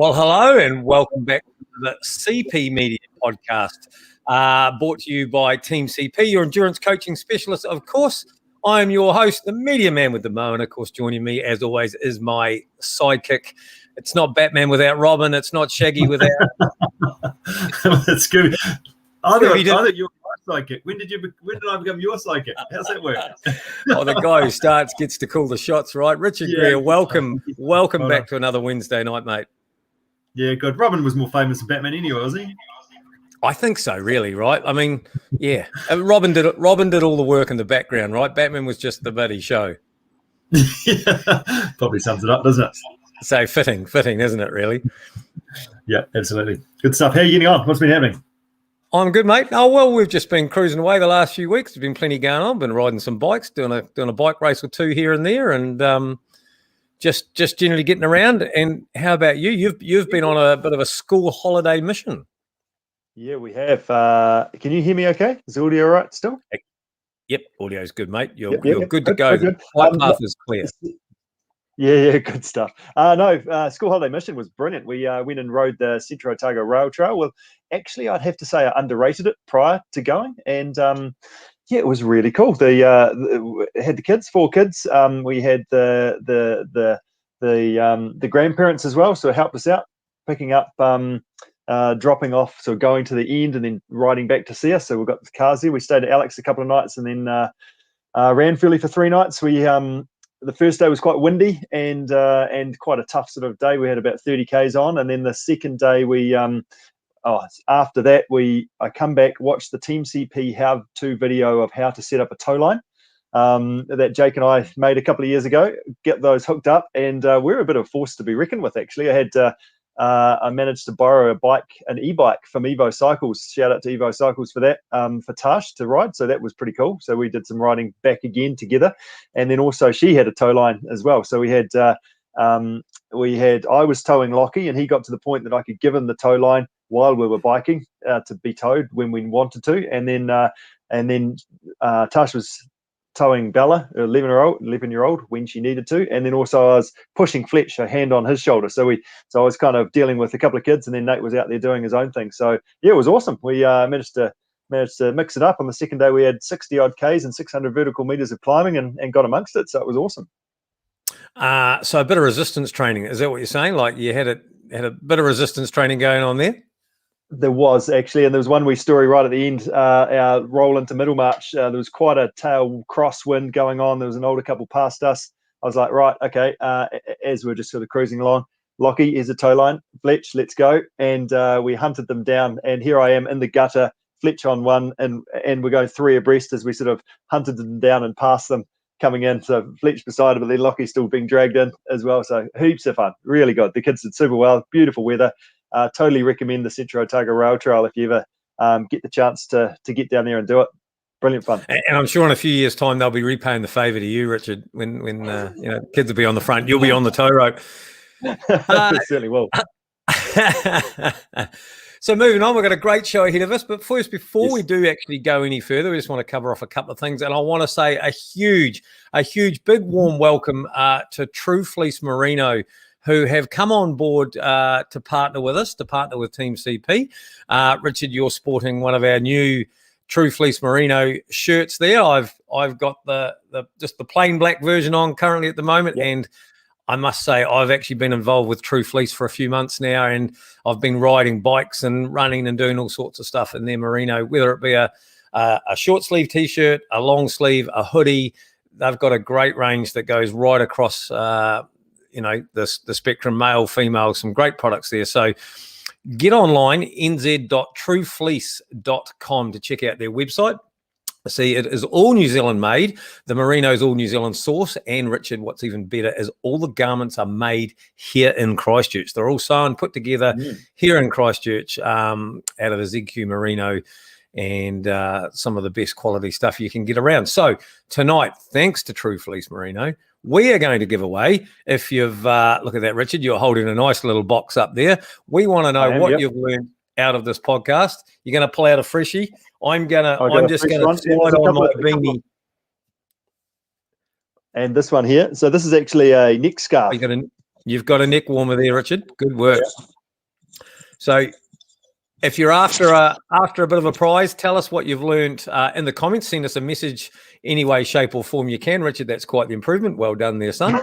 Well, hello and welcome back to the CP Media Podcast, brought to you by Team CP, your endurance coaching specialist. Of course, I am your host, the media man with the mo, and of course, joining me, as always, is my sidekick. It's not Batman without Robin. It's not Shaggy without... That's good. I thought you were my sidekick. When did I become your sidekick? How's that work? Oh, the guy who starts gets to call the shots, right? Richard Greer, welcome back to another Wednesday night, mate. Yeah, good. Robin was more famous than Batman anyway, was he? I think so, really, right? I mean, yeah. Robin did all the work in the background, right? Batman was just the buddy show. Yeah, probably sums it up, doesn't it? So fitting, isn't it, really? Yeah, absolutely. Good stuff. How are you getting on? What's been happening? I'm good, mate. Oh, well, we've just been cruising away the last few weeks. There's been plenty going on. Been riding some bikes, doing a bike race or two here and there, and just generally getting around. And how about you? You've been on a bit of a school holiday mission. Yeah, we have. Can you hear me okay? Is the audio all right still? Yep, audio's good, mate. You're Yep, good to go. Good. Flight path is clear. Yeah, good stuff. School holiday mission was brilliant. We went and rode the Central Otago Rail Trail. Well, actually, I'd have to say I underrated it prior to going, and it was really cool. Had the kids, 4 kids. We had the grandparents as well, so it helped us out, picking up, dropping off, so going to the end and then riding back to see us. So we got the cars there. We stayed at Alex a couple of nights and then ran Ranfurly for 3 nights. The first day was quite windy and quite a tough sort of day. We had about 30 Ks on, and then the second day after that I come back, watch the Team CP how-to video of how to set up a tow line that Jake and I made a couple of years ago. Get those hooked up, and we're a bit of a force to be reckoned with. Actually, I managed to borrow an e-bike from Evo Cycles. Shout out to Evo Cycles for that, for Tash to ride. So that was pretty cool. So we did some riding back again together. And then also she had a tow line as well. So I was towing Lockie, and he got to the point that I could give him the tow line while we were biking to be towed when we wanted to. And then Tash was towing Bella, 11-year-old, when she needed to, and then also I was pushing Fletch, a hand on his shoulder. So I was kind of dealing with a couple of kids, and then Nate was out there doing his own thing. So yeah, it was awesome. We managed to mix it up. On the second day, we had 60 odd Ks and 600 vertical meters of climbing, and got amongst it. So it was awesome. So a bit of resistance training, is that what you're saying? Like you had a bit of resistance training going on there? There was actually, and there was one wee story right at the end. Our roll into Middlemarch, there was quite a tail crosswind going on. There was an older couple past us. I was like, right, okay. As we we're just sort of cruising along, Lockie, here's a tow line. Fletch, let's go. And we hunted them down. And here I am in the gutter, Fletch on one, and we're going 3 abreast as we sort of hunted them down and passed them coming in. So Fletch beside him, but then Lockie's still being dragged in as well. So heaps of fun, really good. The kids did super well, beautiful weather. Totally recommend the Central Otago Rail Trail if you ever get the chance to get down there and do it. Brilliant fun. And I'm sure in a few years' time they'll be repaying the favour to you, Richard. When kids will be on the front, you'll be on the tow rope. Certainly will. So moving on, we've got a great show ahead of us. But first, before we do actually go any further, we just want to cover off a couple of things. And I want to say a huge, big, warm welcome to True Fleece Merino, who have come on board to partner with us, to partner with Team CP. Richard, you're sporting one of our new True Fleece Merino shirts there. I've got just the plain black version on currently at the moment, and I must say I've actually been involved with True Fleece for a few months now, and I've been riding bikes and running and doing all sorts of stuff in their Merino, whether it be a short sleeve T-shirt, a long sleeve, a hoodie. They've got a great range that goes right across the spectrum, male, female, some great products there. So get online, nz.truefleece.com, to check out their website. See, it is all New Zealand made. The Merino is all New Zealand source. And Richard, what's even better is all the garments are made here in Christchurch. They're all sewn, put together here in Christchurch out of the ZQ Merino, and some of the best quality stuff you can get around. So tonight, thanks to True Fleece Merino, we are going to give away, if you've, look at that, Richard, you're holding a nice little box up there. We want to know what you've learned out of this podcast. You're going to pull out a freshie. I'm just going to slide on my beanie. And this one here. So this is actually a neck scarf. You got a You've got a neck warmer there, Richard. Good work. Yeah. So if you're after a bit of a prize, tell us what you've learned in the comments. Send us a message any way, shape or form you can. Richard, that's quite the improvement. Well done there, son.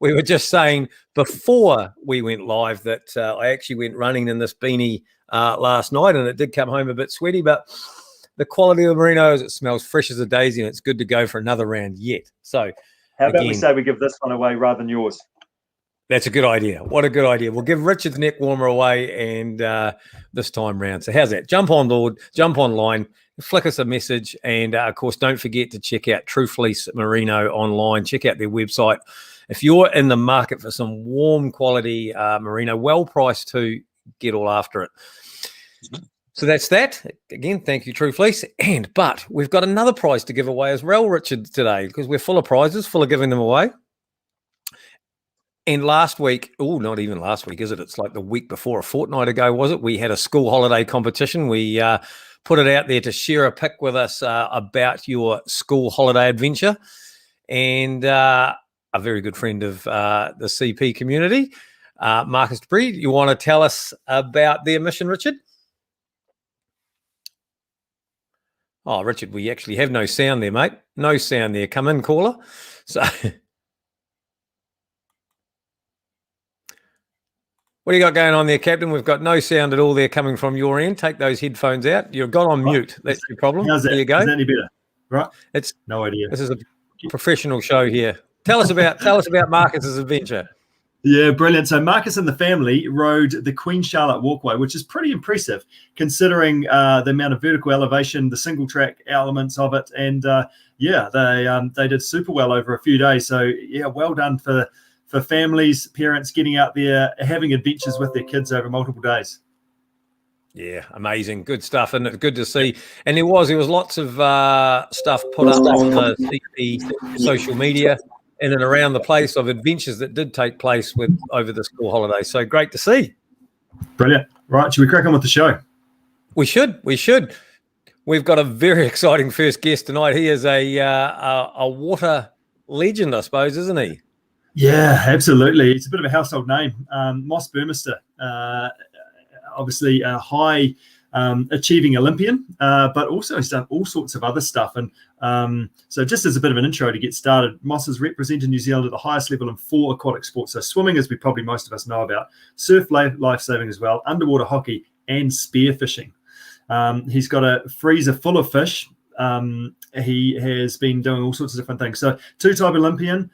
We were just saying before we went live that I actually went running in this beanie last night, and it did come home a bit sweaty, but the quality of the merino is it smells fresh as a daisy, and it's good to go for another round yet. So how about we say we give this one away rather than yours? That's a good idea. What a good idea. We'll give Richard's neck warmer away and this time round. So how's that? Jump on board, jump online, flick us a message. And, of course, don't forget to check out True Fleece Merino online. Check out their website. If you're in the market for some warm quality merino, well priced too, get all after it. So that's that. Again, thank you, True Fleece. But we've got another prize to give away as well, Richard, today, because we're full of prizes, full of giving them away. And last week, not even last week, is it? It's like the week before, a fortnight ago, was it? We had a school holiday competition. We put it out there to share a pic with us about your school holiday adventure. And a very good friend of the CP community, Marcus Dupree, you want to tell us about their mission, Richard? Oh, Richard, we actually have no sound there, mate. No sound there. Come in, caller. So... What do you got going on there, Captain? We've got no sound at all there coming from your end. Take those headphones out. You've got on mute. That's your problem. How's that? There you go. Is that any better? Right. It's no idea. This is a professional show here. Tell us about Marcus's adventure. Yeah, brilliant. So Marcus and the family rode the Queen Charlotte Walkway, which is pretty impressive considering the amount of vertical elevation, the single track elements of it, and they did super well over a few days. So yeah, well done for families, parents getting out there, having adventures with their kids over multiple days. Yeah, amazing. Good stuff. And it's good to see. And there was lots of stuff put up on the CP social media in and around the place of adventures that did take place over the school holiday. So great to see. Brilliant. Right, should we crack on with the show? We should. We've got a very exciting first guest tonight. He is a water legend, I suppose, isn't he? Yeah, absolutely. It's a bit of a household name. Moss Burmester, obviously a high achieving Olympian, but also he's done all sorts of other stuff. And so just as a bit of an intro to get started, Moss has represented New Zealand at the highest level in 4 aquatic sports. So swimming, as we probably most of us know about, surf, lifesaving as well, underwater hockey and spearfishing. He's got a freezer full of fish. He has been doing all sorts of different things. So 2-time Olympian,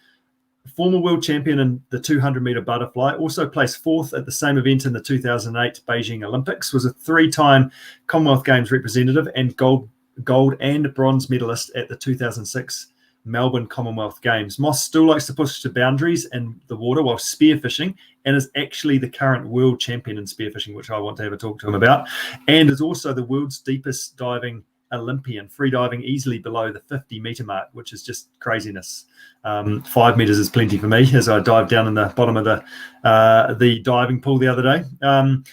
former world champion in the 200-meter butterfly, also placed 4th at the same event in the 2008 Beijing Olympics, was a 3-time Commonwealth Games representative and gold and bronze medalist at the 2006 Melbourne Commonwealth Games. Moss still likes to push the boundaries in the water while spearfishing, and is actually the current world champion in spearfishing, which I want to have a talk to him about, and is also the world's deepest diving Olympian, free diving easily below the 50-meter mark, which is just craziness. 5 meters is plenty for me, as I dived down in the bottom of the diving pool the other day.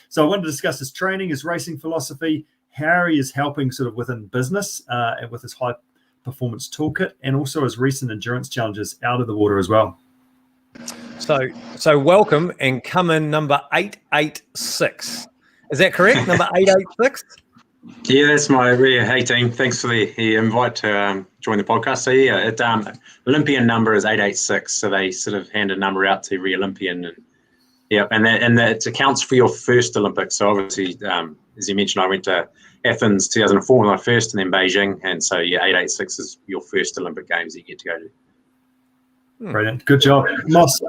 So I wanted to discuss his training, his racing philosophy, how he is helping sort of within business and with his high performance toolkit, and also his recent endurance challenges out of the water as well. So welcome, and come in number 886. Is that correct? Number 886? Yeah, that's hey team. Thanks for the invite to join the podcast. So yeah, Olympian number is 886. So they sort of hand a number out to every Olympian, and it accounts for your first Olympics. So obviously, as you mentioned, I went to Athens 2004 with my first, and then Beijing, and so yeah, 886 is your first Olympic Games that you get to go to. Brilliant, good job, Moss.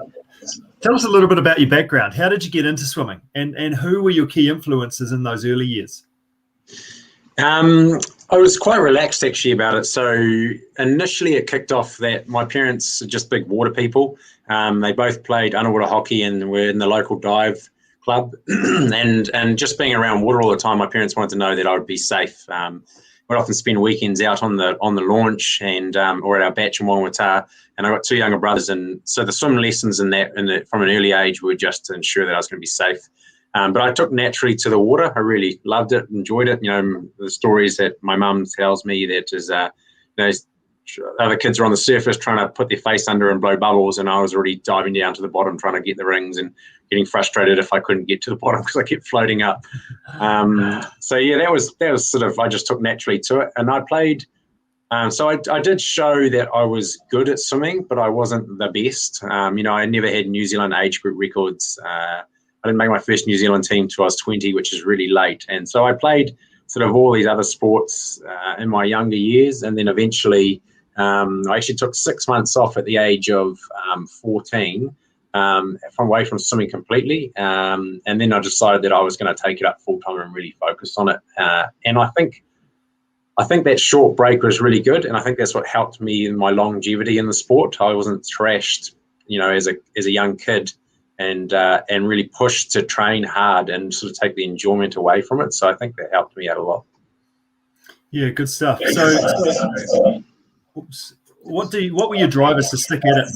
Tell us a little bit about your background. How did you get into swimming, and who were your key influences in those early years? I was quite relaxed actually about it. So initially it kicked off that my parents are just big water people. They both played underwater hockey and were in the local dive club. and just being around water all the time, my parents wanted to know that I would be safe. We'd often spend weekends out on the launch and or at our batch in Wangata. And I got 2 younger brothers, and so the swim lessons from an early age were just to ensure that I was going to be safe. But I took naturally to the water. I really loved it, enjoyed it. You know, the stories that my mum tells me that is, other kids were on the surface trying to put their face under and blow bubbles, and I was already diving down to the bottom trying to get the rings and getting frustrated if I couldn't get to the bottom because I kept floating up. So yeah, that was sort of, I just took naturally to it, and I played. So I did show that I was good at swimming, but I wasn't the best. I never had New Zealand age group records. I didn't make my first New Zealand team till I was 20, which is really late. And so I played sort of all these other sports in my younger years, and then eventually I actually took 6 months off at the age of 14 away from swimming completely. And then I decided that I was going to take it up full time and really focus on it. And I think that short break was really good, and I think that's what helped me in my longevity in the sport. I wasn't thrashed, as a young kid, and really pushed to train hard and sort of take the enjoyment away from it. So I think that helped me out a lot. Yeah, good stuff. So, what were your drivers to stick at it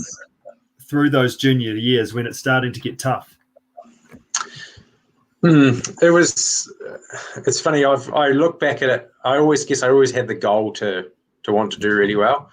through those junior years when it's starting to get tough? It's funny. I look back at it. I always had the goal to want to do really well.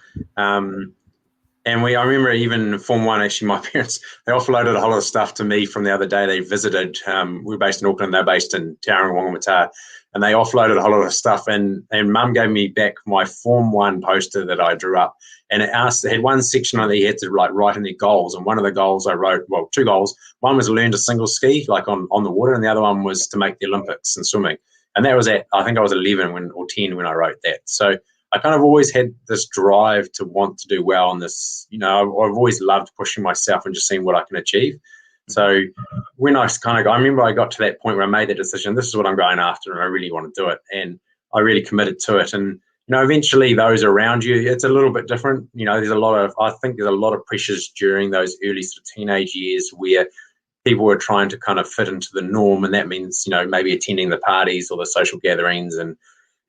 And I remember even in Form 1, actually, my parents, they offloaded a whole lot of stuff to me from the other day. They visited. We're based in Auckland. They're based in Tauranga, and they offloaded a whole lot of stuff. And Mum gave me back my Form 1 poster that I drew up. And it had one section on there you had to write in their goals. And one of the goals I wrote, well, 2 goals. One was learn to single ski, like on the water, and the other one was to make the Olympics in swimming. And that was I think I was 11 or 10 when I wrote that. So I kind of always had this drive to want to do well on this. I've always loved pushing myself and just seeing what I can achieve. So when I remember I got to that point where I made that decision, this is what I'm going after, and I really want to do it. And I really committed to it. And eventually those around you, it's a little bit different. There's a lot of pressures during those early sort of teenage years where people were trying to kind of fit into the norm. And that means, maybe attending the parties or the social gatherings and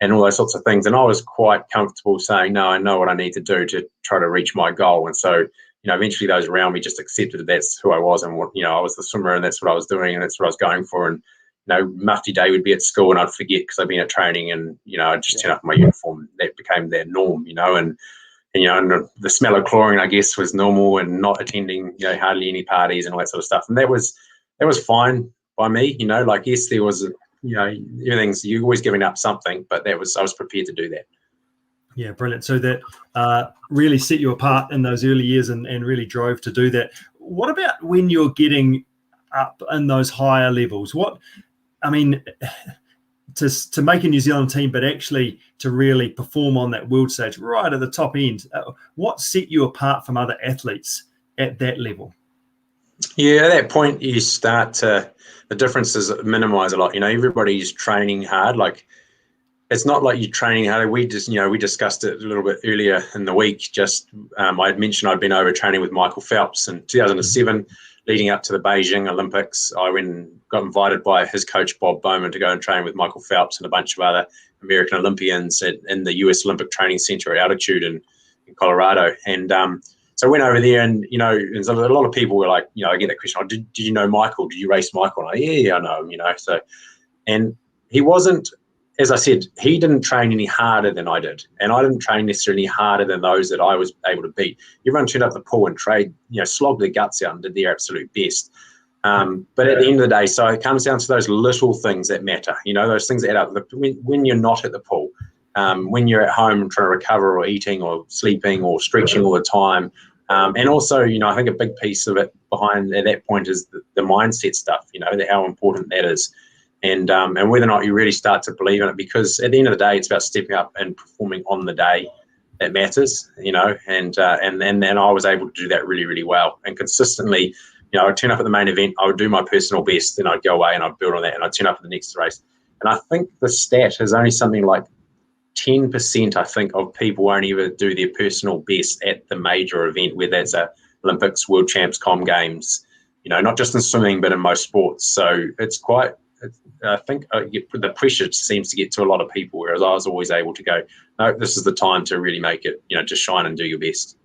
all those sorts of things. And I was quite comfortable saying, no, I know what I need to do to try to reach my goal. And so, eventually those around me just accepted that that's who I was, and what, I was the swimmer, and that's what I was doing, and that's what I was going for. And Mufti Day would be at school and I'd forget because I'd been at training, and I'd just turn up in my uniform. That became their norm, and the smell of chlorine, I guess, was normal, and not attending hardly any parties and all that sort of stuff. And that was fine by me. Yes, there was everything's, you're always giving up something, but I was prepared to do that. Yeah, brilliant. So that really set you apart in those early years and really drove to do that. What about when you're getting up in those higher levels? To make a New Zealand team, but actually to really perform on that world stage right at the top end, what set you apart from other athletes at that level? Yeah, at that point you start to, the differences minimize a lot. Everybody's training hard. Like, it's not like you're training hard. We just, we discussed it a little bit earlier in the week. Just, I had mentioned I'd been over training with Michael Phelps in 2007, leading up to the Beijing Olympics. I got invited by his coach, Bob Bowman, to go and train with Michael Phelps and a bunch of other American Olympians in the US Olympic Training Center at altitude in Colorado. And so I went over there, and, and so a lot of people were like, I get that question, did you know Michael? Did you race Michael? And yeah, I know him, So, and he wasn't, as I said, he didn't train any harder than I did, and I didn't train necessarily harder than those that I was able to beat. Everyone turned up the pool and slogged their guts out and did their absolute best. But at the end of the day, so it comes down to those little things that matter, those things that add up. When you're not at the pool, when you're at home trying to recover, or eating or sleeping or stretching all the time. And also, I think a big piece of it behind at that point is the mindset stuff, how important that is. And whether or not you really start to believe in it, because at the end of the day, it's about stepping up and performing on the day that matters, and then I was able to do that really, really well and consistently. I'd turn up at the main event, I would do my personal best, then I'd go away and I'd build on that, and I'd turn up at the next race. And I think the stat is only something like 10%, I think, of people won't even do their personal best at the major event, whether that's Olympics, World Champs, Com Games, not just in swimming, but in most sports. So it's quite, I think the pressure seems to get to a lot of people, whereas I was always able to go, no, this is the time to really make it, just shine and do your best.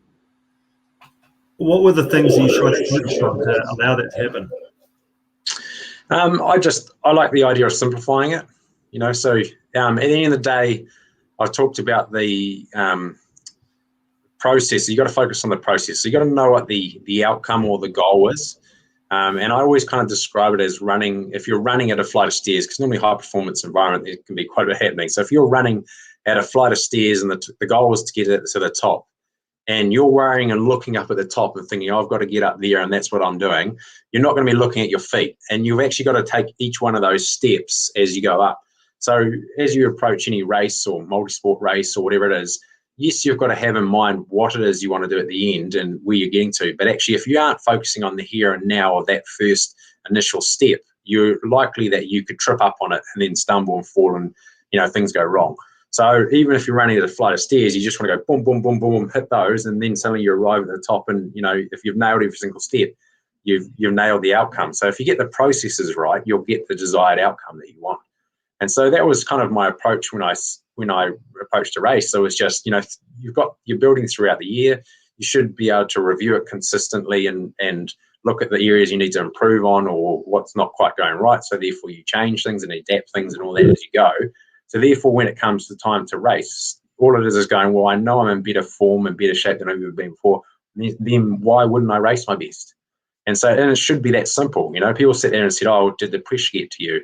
What were the things you tried to focus on to allow that to happen? I like the idea of simplifying it, so at the end of the day, I've talked about the process. You got to focus on the process. So you got to know what the outcome or the goal is. And I always kind of describe it as running. If you're running at a flight of stairs, because normally high performance environment, there can be quite a bit happening. So if you're running at a flight of stairs and the goal is to get it to the top, and you're worrying and looking up at the top and thinking, I've got to get up there and that's what I'm doing, you're not going to be looking at your feet. And you've actually got to take each one of those steps as you go up. So as you approach any race or multi-sport race or whatever it is, yes, you've got to have in mind what it is you want to do at the end and where you're getting to. But actually, if you aren't focusing on the here and now of that first initial step, you're likely that you could trip up on it and then stumble and fall and, things go wrong. So even if you're running at a flight of stairs, you just want to go boom, boom, boom, boom, hit those, and then suddenly you arrive at the top. And if you've nailed every single step, you've nailed the outcome. So if you get the processes right, you'll get the desired outcome that you want. And so that was kind of my approach when I approached a race. So it's just you're building throughout the year. You should be able to review it consistently and look at the areas you need to improve on or what's not quite going right. So therefore you change things and adapt things and all that as you go. So therefore, when it comes to time to race, all it is going, well, I know I'm in better form and better shape than I've ever been before. Then why wouldn't I race my best? And it should be that simple. People sit there and said, oh, did the pressure get to you?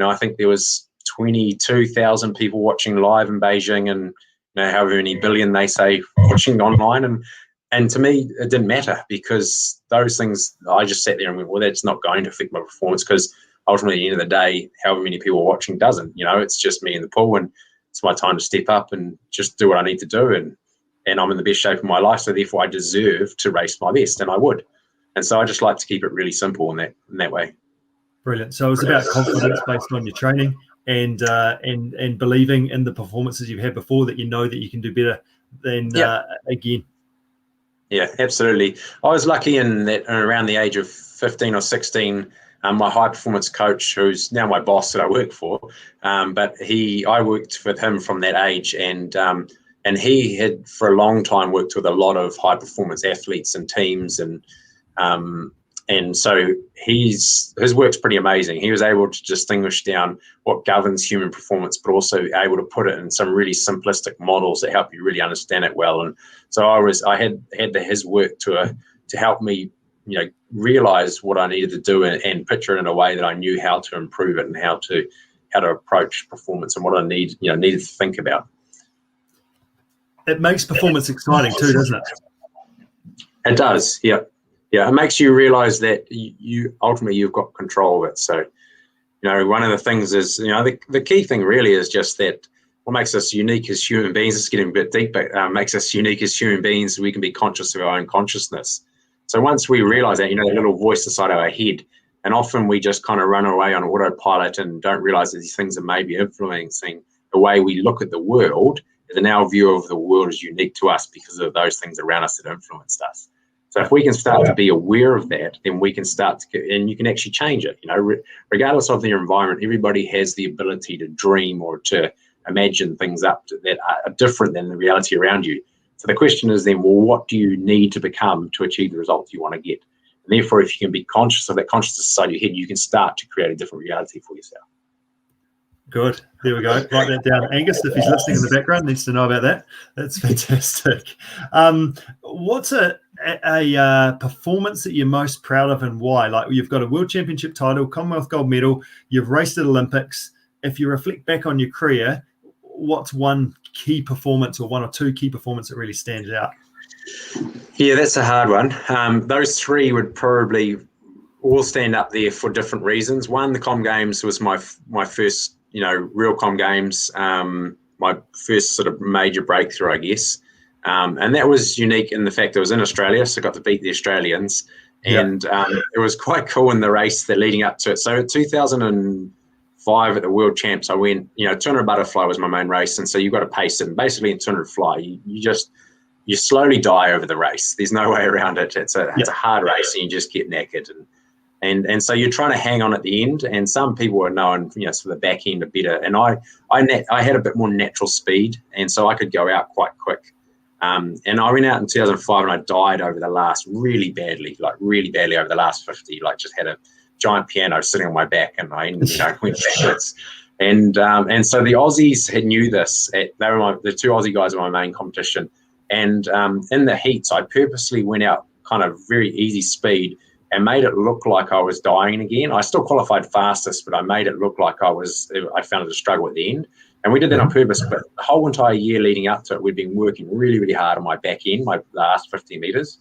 I think there was 22,000 people watching live in Beijing and however many billion they say watching online. And to me, it didn't matter because those things, I just sat there and went, well, that's not going to affect my performance because ultimately, at the end of the day, however many people are watching doesn't. It's just me in the pool and it's my time to step up and just do what I need to do. And I'm in the best shape of my life, so therefore I deserve to race my best, and I would. And so I just like to keep it really simple in that way. Brilliant. So it's about confidence based on your training and believing in the performances you've had before that that you can do better than again. Yeah, absolutely. I was lucky in that around the age of 15 or 16, my high performance coach, who's now my boss that I work for, but I worked with him from that age, and he had for a long time worked with a lot of high performance athletes and teams, and so his work's pretty amazing. He was able to distinguish down what governs human performance, but also able to put it in some really simplistic models that help you really understand it well. And so I had his work to help me, realize what I needed to do and picture it in a way that I knew how to improve it and how to approach performance and what I needed to think about. It makes performance exciting too, doesn't it? It does, yeah. Yeah, it makes you realize that you ultimately you've got control of it. So, one of the things is, the key thing really is just that what makes us unique as human beings, it's getting a bit deep, but makes us unique as human beings, we can be conscious of our own consciousness. So once we realize that, that little voice inside our head, and often we just kind of run away on autopilot and don't realize that these things are maybe influencing the way we look at the world, and our view of the world is unique to us because of those things around us that influenced us. So if we can start to be aware of that, then we can start to, and you can actually change it. Regardless of their environment, everybody has the ability to dream or to imagine things up that are different than the reality around you. So the question is then, well, what do you need to become to achieve the results you want to get? And therefore, if you can be conscious of that consciousness inside your head, you can start to create a different reality for yourself. Good. There we go. Write that down. Angus, if he's listening in the background, needs to know about that. That's fantastic. What's a performance that you're most proud of and why? Like, you've got a World Championship title, Commonwealth gold medal, you've raced at Olympics. If you reflect back on your career, what's one key performance or one or two key performances that really stands out? Yeah, that's a hard one. Those three would probably all stand up there for different reasons. One, the Com Games was my first, real Com Games, my first sort of major breakthrough, I guess. And that was unique in the fact it was in Australia, so I got to beat the Australians. And it was quite cool in the race leading up to it. So 2005 at the World Champs, I went, 200 butterfly was my main race. And so you've got to pace it. And basically in 200 fly, you slowly die over the race. There's no way around it. It's a hard race and you just get knackered. And so you're trying to hang on at the end. And some people are known, for the back end are better. And I had a bit more natural speed. And so I could go out quite quick. And I went out in 2005 and I died over the last really badly over the last 50, just had a giant piano sitting on my back and I went backwards. And so the Aussies had knew this. They were the two Aussie guys in my main competition. And in the heats, I purposely went out kind of very easy speed and made it look like I was dying again. I still qualified fastest, but I made it look like I found it a struggle at the end. And we did that on purpose. But the whole entire year leading up to it, we'd been working really, really hard on my back end, my last 50 meters.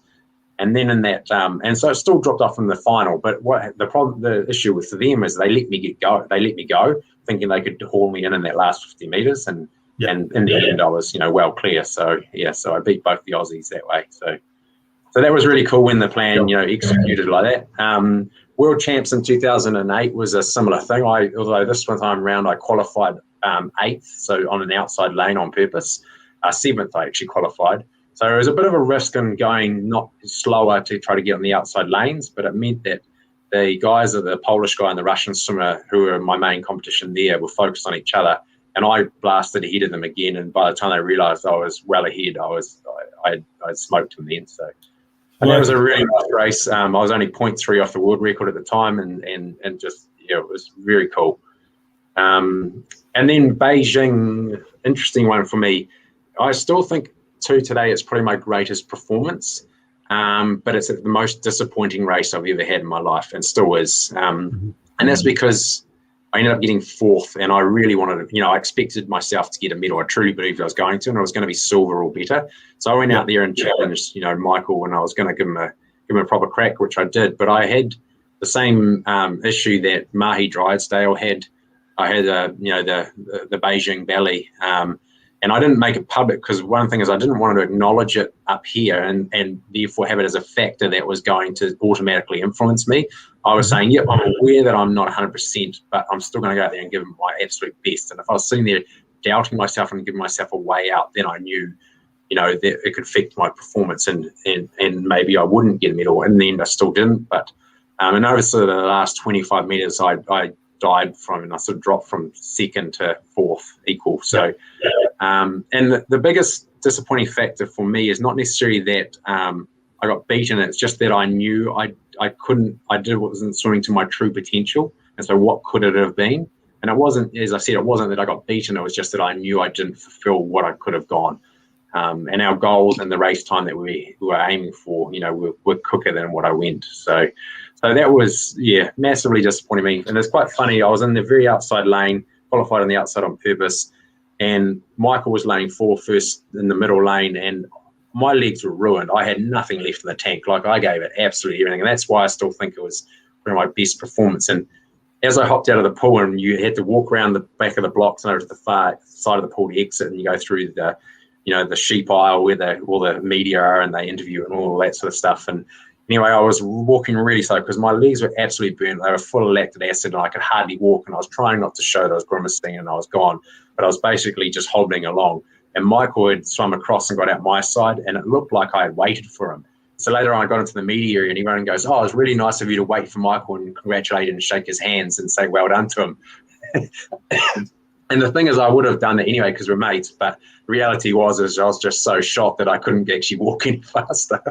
And then in that, and so it still dropped off in the final. But what the issue with them is they let me go, thinking they could haul me in that last 50 meters. And in the end, I was, well clear. So I beat both the Aussies that way. So that was really cool when the plan, executed like that. World Champs in 2008 was a similar thing. Although this one time round I qualified 8th, so on an outside lane on purpose. 7th I actually qualified. So it was a bit of a risk in going not slower to try to get on the outside lanes, but it meant that the guys, the Polish guy and the Russian swimmer, who were my main competition there, were focused on each other, and I blasted ahead of them again. And by the time they realised I was well ahead, I smoked them then. So that was a really nice race. I was only 0.3 off the world record at the time, and just it was very cool. And then Beijing, interesting one for me. I still think today it's probably my greatest performance, but it's the most disappointing race I've ever had in my life, and still is. And that's because I ended up getting 4th, and I really wanted to, I expected myself to get a medal. I truly believed I was going to, and I was going to be silver or better. So I went out there and challenged, Michael, and I was going to give him a proper crack, which I did. But I had the same issue that Mahi Drysdale had. I had the Beijing belly, and I didn't make it public because one thing is I didn't want to acknowledge it up here and therefore have it as a factor that was going to automatically influence me. I was saying, yep, I'm aware that I'm not 100%, but I'm still going to go out there and give them my absolute best. And if I was sitting there doubting myself and giving myself a way out, then I knew, that it could affect my performance and maybe I wouldn't get a medal. In the end, I still didn't. But and over sort of the last 25 meters, I died and I sort of dropped from 2nd to 4th equal. So, and the biggest disappointing factor for me is not necessarily that I got beaten. It's just that I knew I wasn't swimming to my true potential. And so what could it have been? And it wasn't, as I said, it wasn't that I got beaten. It was just that I knew I didn't fulfill what I could have gone. And our goals and the race time that we were aiming for, were quicker than what I went. So that was, massively disappointing me. And it's quite funny. I was in the very outside lane, qualified on the outside on purpose, and Michael was laying 4 first in the middle lane, and my legs were ruined. I had nothing left in the tank. Like, I gave it absolutely everything. And that's why I still think it was one of my best performance. And as I hopped out of the pool, and you had to walk around the back of the blocks and over to the far side of the pool to exit, and you go through the sheep aisle where all the media are and they interview and all that sort of stuff. And anyway, I was walking really slow because my legs were absolutely burnt. They were full of lactic acid and I could hardly walk. And I was trying not to show that I was grimacing and I was gone, but I was basically just hobbling along. And Michael had swum across and got out my side, and it looked like I had waited for him. So later on, I got into the media area and he ran and goes, "Oh, it was really nice of you to wait for Michael and congratulate him and shake his hands and say well done to him." And the thing is, I would have done it anyway because we're mates, but the reality was I was just so shocked that I couldn't actually walk any faster.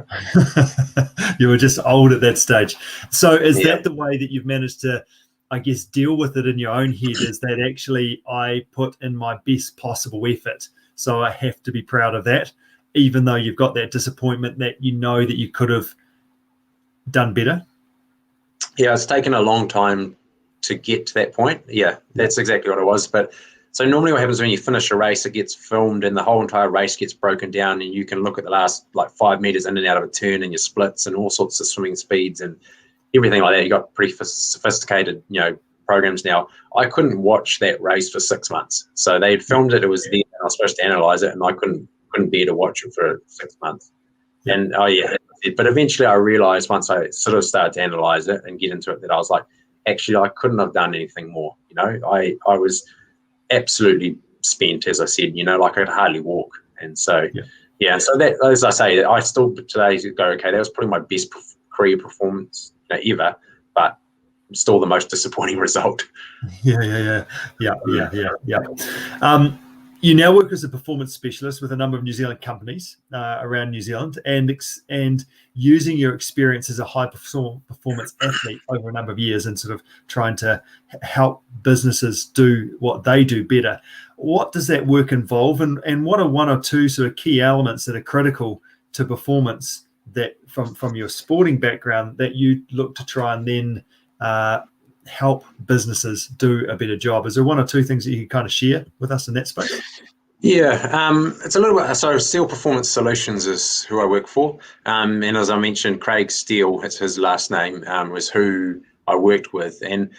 You were just old at that stage. So is that the way that you've managed to, I guess, deal with it in your own head, is that actually I put in my best possible effort, so I have to be proud of that, even though you've got that disappointment that you know that you could have done better? Yeah, it's taken a long time to get to that point. Yeah, that's exactly what it was. But so normally what happens when you finish a race, it gets filmed and the whole entire race gets broken down, and you can look at the last 5 meters in and out of a turn and your splits and all sorts of swimming speeds and everything like that. You got pretty sophisticated, programs now. I couldn't watch that race for 6 months. So they had filmed it. It was there. I was supposed to analyze it, and I couldn't bear to watch it for 6 months. Yeah. And but eventually I realized once I sort of started to analyze it and get into it that I was like, actually, I couldn't have done anything more. I was absolutely spent, as I said, like I could hardly walk. And so, so that, as I say, I still today go, okay, that was probably my best career performance ever, but still the most disappointing result. Yeah. You now work as a performance specialist with a number of New Zealand companies around New Zealand, and using your experience as a high performance athlete over a number of years and sort of trying to help businesses do what they do better. What does that work involve, and what are one or two sort of key elements that are critical to performance that from your sporting background that you look to try and then help businesses do a better job? Is there one or two things that you can kind of share with us in that space? Yeah, it's a little bit. So Steele Performance Solutions is who I work for, and as I mentioned, Craig Steele, it's his last name, was who I worked with, and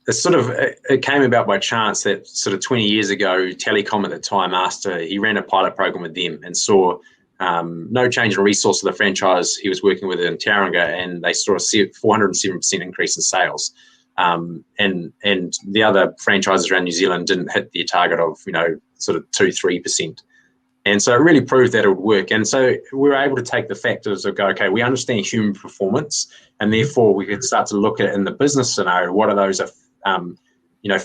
it came about by chance that sort of 20 years ago, Telecom at the time he ran a pilot program with them and saw no change in resource of the franchise he was working with in Tauranga, and they saw a 407% increase in sales. And the other franchises around New Zealand didn't hit their target of, sort of 2-3%. And so it really proved that it would work. And so we were able to take the factors of go, okay, we understand human performance, and therefore we could start to look at it in the business scenario. What are those,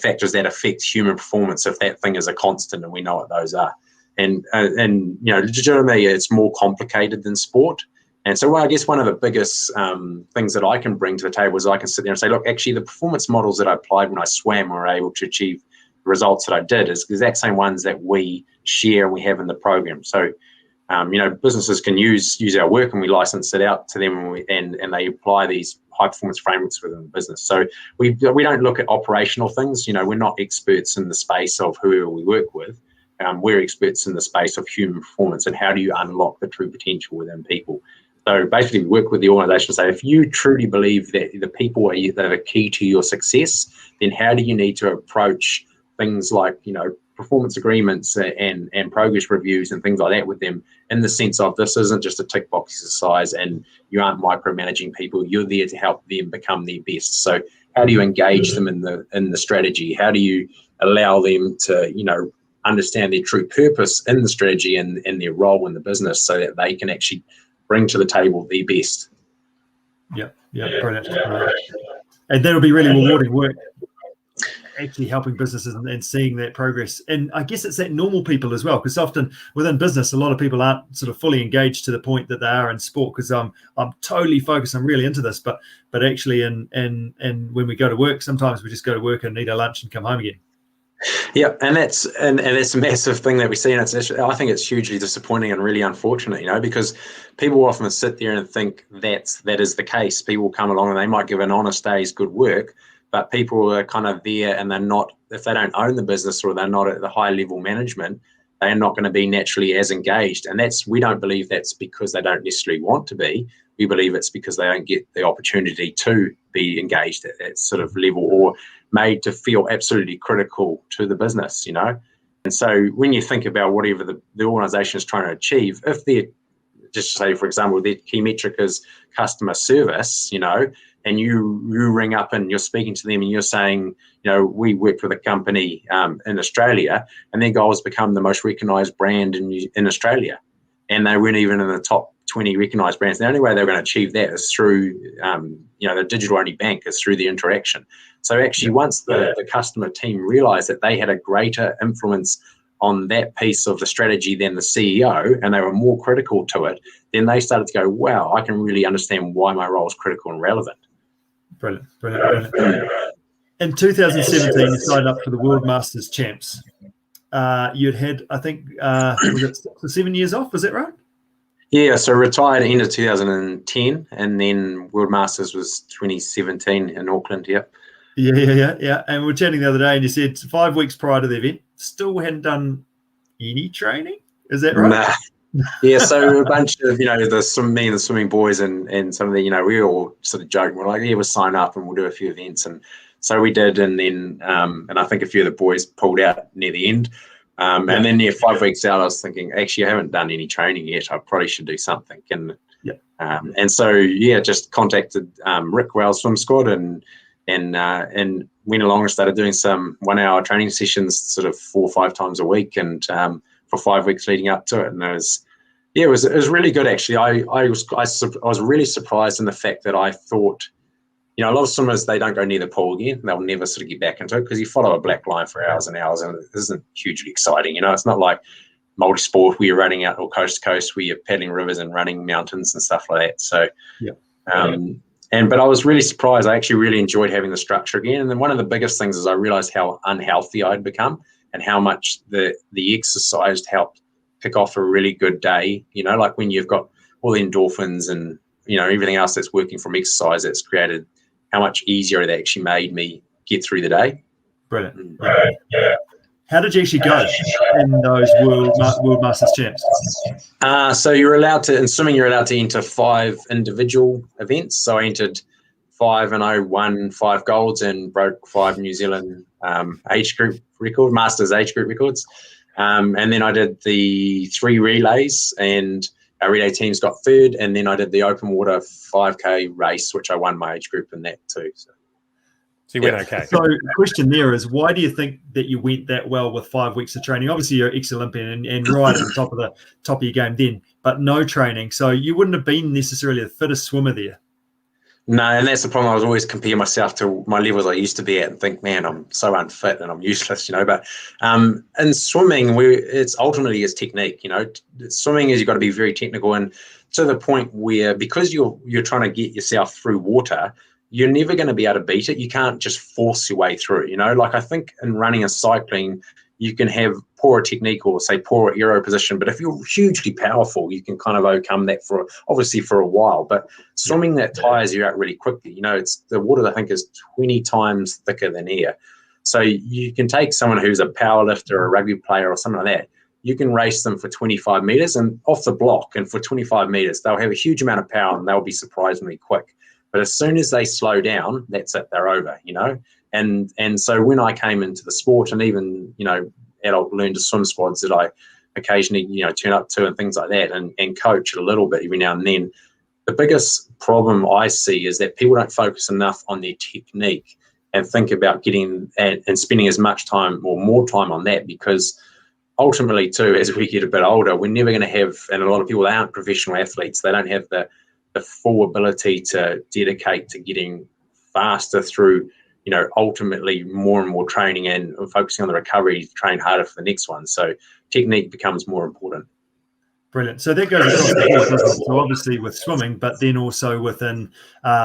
factors that affect human performance if that thing is a constant and we know what those are? And legitimately, it's more complicated than sport. And so I guess one of the biggest things that I can bring to the table is I can sit there and say, look, actually the performance models that I applied when I swam were able to achieve the results that I did is the exact same ones that we share and we have in the program. So, businesses can use our work and we license it out to them and they apply these high performance frameworks within the business. So we don't look at operational things. We're not experts in the space of whoever we work with. We're experts in the space of human performance and how do you unlock the true potential within people. So basically, we work with the organisation to say, if you truly believe that the people that are key to your success, then how do you need to approach things like, performance agreements and progress reviews and things like that with them, in the sense of this isn't just a tick box exercise and you aren't micromanaging people, you're there to help them become their best. So how do you engage them in the strategy? How do you allow them to, understand their true purpose in the strategy and their role in the business so that they can actually bring to the table the best? Yeah, brilliant. And that'll be really rewarding work, actually helping businesses and seeing that progress. And I guess it's that normal people as well, because often within business, a lot of people aren't sort of fully engaged to the point that they are in sport, because I'm totally focused, I'm really into this, but actually and when we go to work, sometimes we just go to work and eat our lunch and come home again. Yeah, and that's a massive thing that we see, and I think it's hugely disappointing and really unfortunate, because people often sit there and think that is the case. People come along and they might give an honest day's good work, but people are kind of there and they're not, if they don't own the business or they're not at the high level management, they're not going to be naturally as engaged. And we don't believe that's because they don't necessarily want to be. We believe it's because they don't get the opportunity to be engaged at that sort of level or made to feel absolutely critical to the business, And so when you think about whatever the organisation is trying to achieve, if they're, just say, for example, their key metric is customer service, and you ring up and you're speaking to them and you're saying, we worked with a company in Australia and their goal is to become the most recognised brand in Australia. And they weren't even in the top 20 recognised brands. The only way they're going to achieve that is through, the digital-only bank, is through the interaction. So actually, once the customer team realised that they had a greater influence on that piece of the strategy than the CEO, and they were more critical to it, then they started to go, wow, I can really understand why my role is critical and relevant. Brilliant. In 2017, you signed up for the World Masters Champs. You'd had, I think, was it 6 or 7 years off? Was that right? Yeah, so retired end of 2010, and then World Masters was 2017 in Auckland. Yep. Yeah. And we were chatting the other day, and you said 5 weeks prior to the event, still hadn't done any training. Is that right? Nah. Yeah, so a bunch of me and the swimming boys and some of the we all sort of joke. We're like, yeah, we'll sign up and we'll do a few events, and so we did. And then and I think a few of the boys pulled out near the end. And then 5 weeks out, I was thinking, actually, I haven't done any training yet. I probably should do something. And so just contacted Rick Wells Swim Squad and went along and started doing some 1 hour training sessions, sort of 4 or 5 times a week, and for 5 weeks leading up to it. And it was really good, actually. I was really surprised in the fact that I thought you know, a lot of swimmers, they don't go near the pool again. They'll never sort of get back into it because you follow a black line for hours and hours, and it isn't hugely exciting. You know, it's not like multi-sport where you're running out or coast to coast where you're paddling rivers and running mountains and stuff like that. So, but I was really surprised. I actually really enjoyed having the structure again. And then one of the biggest things is I realized how unhealthy I'd become and how much the exercise helped kick off a really good day. You know, like when you've got all the endorphins and, you know, everything else that's working from exercise, that's created how much easier it actually made me get through the day. Brilliant. Yeah. How did you actually go in those World Masters Champs? So you're allowed to, in swimming, you're allowed to enter 5 individual events. So I entered 5 and I won 5 golds and broke 5 New Zealand age group record, Masters age group records. And then I did the 3 relays, and our relay teams got 3rd. And then I did the open water 5K race, which I won my age group in that too. So you went okay. So the question there is, why do you think that you went that well with 5 weeks of training? Obviously, you're ex-Olympian and right at the top of your game then, but no training. So you wouldn't have been necessarily the fittest swimmer there. No, and that's the problem. I was always comparing myself to my levels I used to be at and think, man, I'm so unfit and I'm useless, you know. But in swimming, it's ultimately is technique, you know. Swimming is you've got to be very technical, and to the point where because you're trying to get yourself through water, you're never going to be able to beat it. You can't just force your way through, you know. Like I think in running and cycling, you can have poorer technique or say poorer aero position, but if you're hugely powerful, you can kind of overcome that for a while. But swimming, that tires you out really quickly. You know, it's the water I think is 20 times thicker than air. So you can take someone who's a power lifter or a rugby player or something like that. You can race them for 25 meters and off the block, and for 25 meters, they'll have a huge amount of power and they'll be surprisingly quick. But as soon as they slow down, that's it, they're over, you know. And so when I came into the sport, and even, you know, adult learn to swim squads that I occasionally, you know, turn up to and things like that, and coach a little bit every now and then, the biggest problem I see is that people don't focus enough on their technique and think about getting and spending as much time or more time on that, because ultimately too, as we get a bit older, we're never going to have, and a lot of people aren't professional athletes, they don't have the full ability to dedicate to getting faster through, you know, ultimately more and more training and focusing on the recovery to train harder for the next one. So technique becomes more important. Brilliant. So that goes across the board, doesn't it? So obviously with swimming, but then also within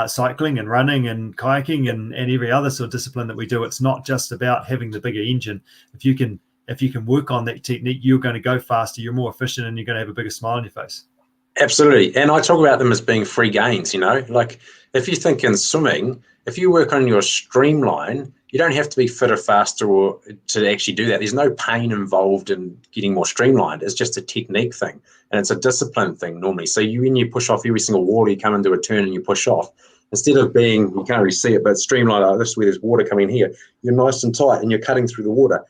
cycling and running and kayaking and every other sort of discipline that we do. It's not just about having the bigger engine. If you can work on that technique, you're going to go faster, you're more efficient, and you're going to have a bigger smile on your face. Absolutely. And I talk about them as being free gains, you know, like if you think in swimming, if you work on your streamline, you don't have to be fitter, faster, or to actually do that. There's no pain involved in getting more streamlined. It's just a technique thing, and it's a discipline thing normally. So when you push off every single water, you come into a turn and you push off, instead of being, you can't really see it, but streamlined like this, where there's water coming here, you're nice and tight and you're cutting through the water.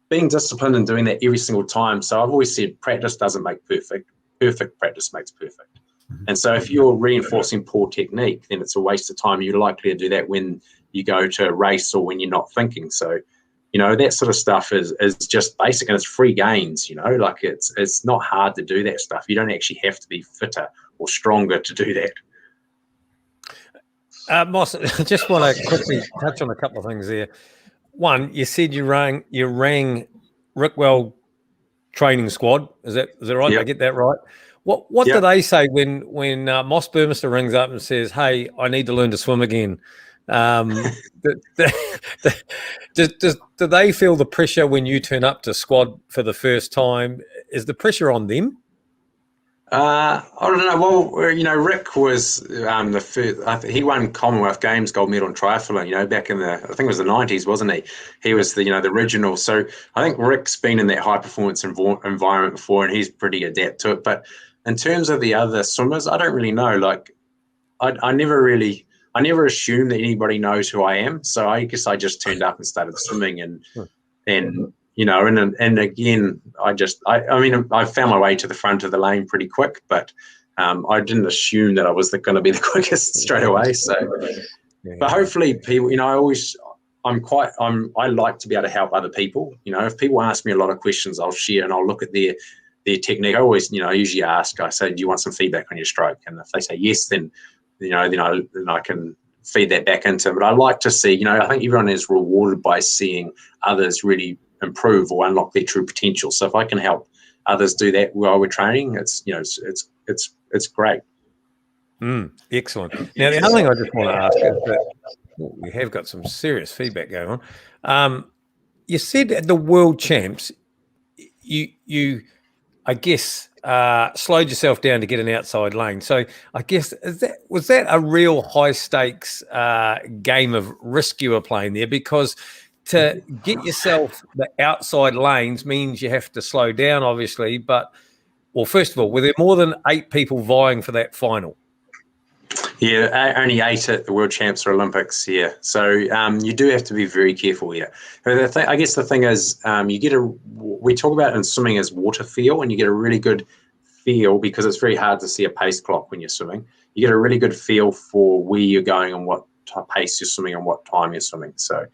Being disciplined and doing that every single time. So I've always said practice doesn't make perfect. Perfect practice makes perfect. And so if you're reinforcing poor technique, then it's a waste of time. You're likely to do that when you go to a race or when you're not thinking. So, you know, that sort of stuff is just basic, and it's free gains, you know, like it's not hard to do that stuff. You don't actually have to be fitter or stronger to do that. Moss, I just want to quickly touch on a couple of things there. One, you said you rang Rickwell training squad. Is that right? Yep. I get that right? What Yep. do they say when Moss Burmester rings up and says, "Hey, I need to learn to swim again"? Do they feel the pressure when you turn up to squad for the first time? Is the pressure on them? I don't know. Well, you know, Rick was the first. He won Commonwealth Games gold medal in triathlon. You know, back in I think it was the 90s, wasn't he? He was the original. So I think Rick's been in that high performance environment before, and he's pretty adept to it. But in terms of the other swimmers, I don't really know. Like, I never assume that anybody knows who I am. So I guess I just turned up and started swimming, and you know, and again, I mean, I found my way to the front of the lane pretty quick, but I didn't assume that I was going to be the quickest straight away. So, but hopefully people, you know, I like to be able to help other people. You know, if people ask me a lot of questions, I'll share and I'll look at their technique. I always, you know, I usually ask, I say, do you want some feedback on your stroke? And if they say yes, then, you know, then I can feed that back into them. But I like to see, I think everyone is rewarded by seeing others really improve or unlock their true potential. So if I can help others do that while we're training, it's great. Excellent. Now, the other thing I just want to ask is that we have got some serious feedback going on. You said at the World Champs, you I guess, slowed yourself down to get an outside lane. So I guess was that a real high stakes game of risk you were playing there? Because to get yourself the outside lanes means you have to slow down, obviously. But, well, first of all, were there more than 8 people vying for that final? Yeah, only 8 at the World Champs or Olympics. Yeah, so you do have to be very careful here. I guess the thing is, we talk about in swimming as water feel, and you get a really good feel because it's very hard to see a pace clock when you're swimming. You get a really good feel for where you're going and what pace you're swimming and what time you're swimming. So,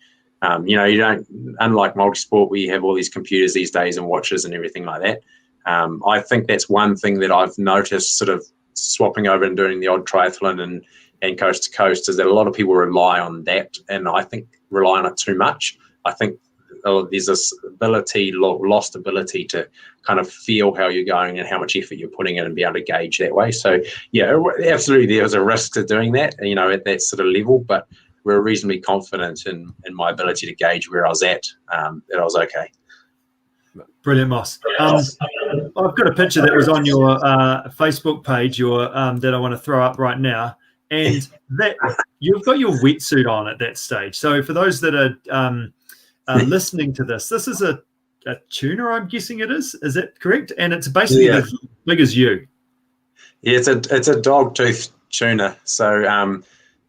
you don't, unlike multi-sport where you have all these computers these days and watches and everything like that. I think that's one thing that I've noticed sort of swapping over and doing the odd triathlon and coast to coast is that a lot of people rely on that, and I think rely on it too much. I think there's this lost ability to kind of feel how you're going and how much effort you're putting in and be able to gauge that way. So yeah, absolutely there's a risk to doing that, at that sort of level, but we're reasonably confident in my ability to gauge where I was at, that I was okay. Brilliant, Moss. I've got a picture that was on your Facebook page, that I want to throw up right now, and that you've got your wetsuit on at that stage. So for those that are listening to this is a tuna, I'm guessing it is. Is that correct? And it's basically as big as you. Yeah, it's a dog-toothed tuna. So I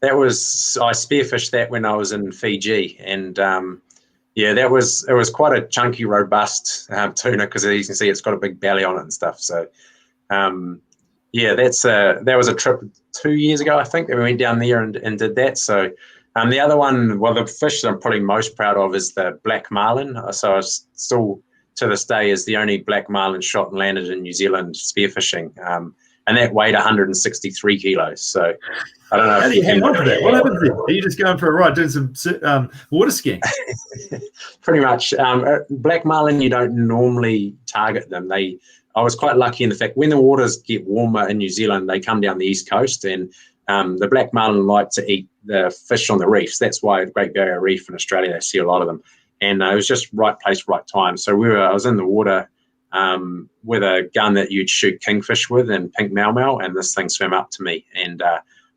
spearfished that when I was in Fiji, and it was quite a chunky, robust tuna because as you can see, it's got a big belly on it and stuff. So, that was a trip 2 years ago, I think, that we went down there and did that. So, the other one, the fish that I'm probably most proud of is the black marlin. So, I still to this day is the only black marlin shot and landed in New Zealand spearfishing, and that weighed 163 kilos. So, I don't know. How do you hang on to that? What happens there? Are you just going for a ride, doing some water skiing? Pretty much. Black marlin, you don't normally target them. I was quite lucky in the fact when the waters get warmer in New Zealand, they come down the east coast, and the black marlin like to eat the fish on the reefs. That's why the Great Barrier Reef in Australia, they see a lot of them. And it was just right place, right time. So I was in the water with a gun that you'd shoot kingfish with and pink mau, and this thing swam up to me and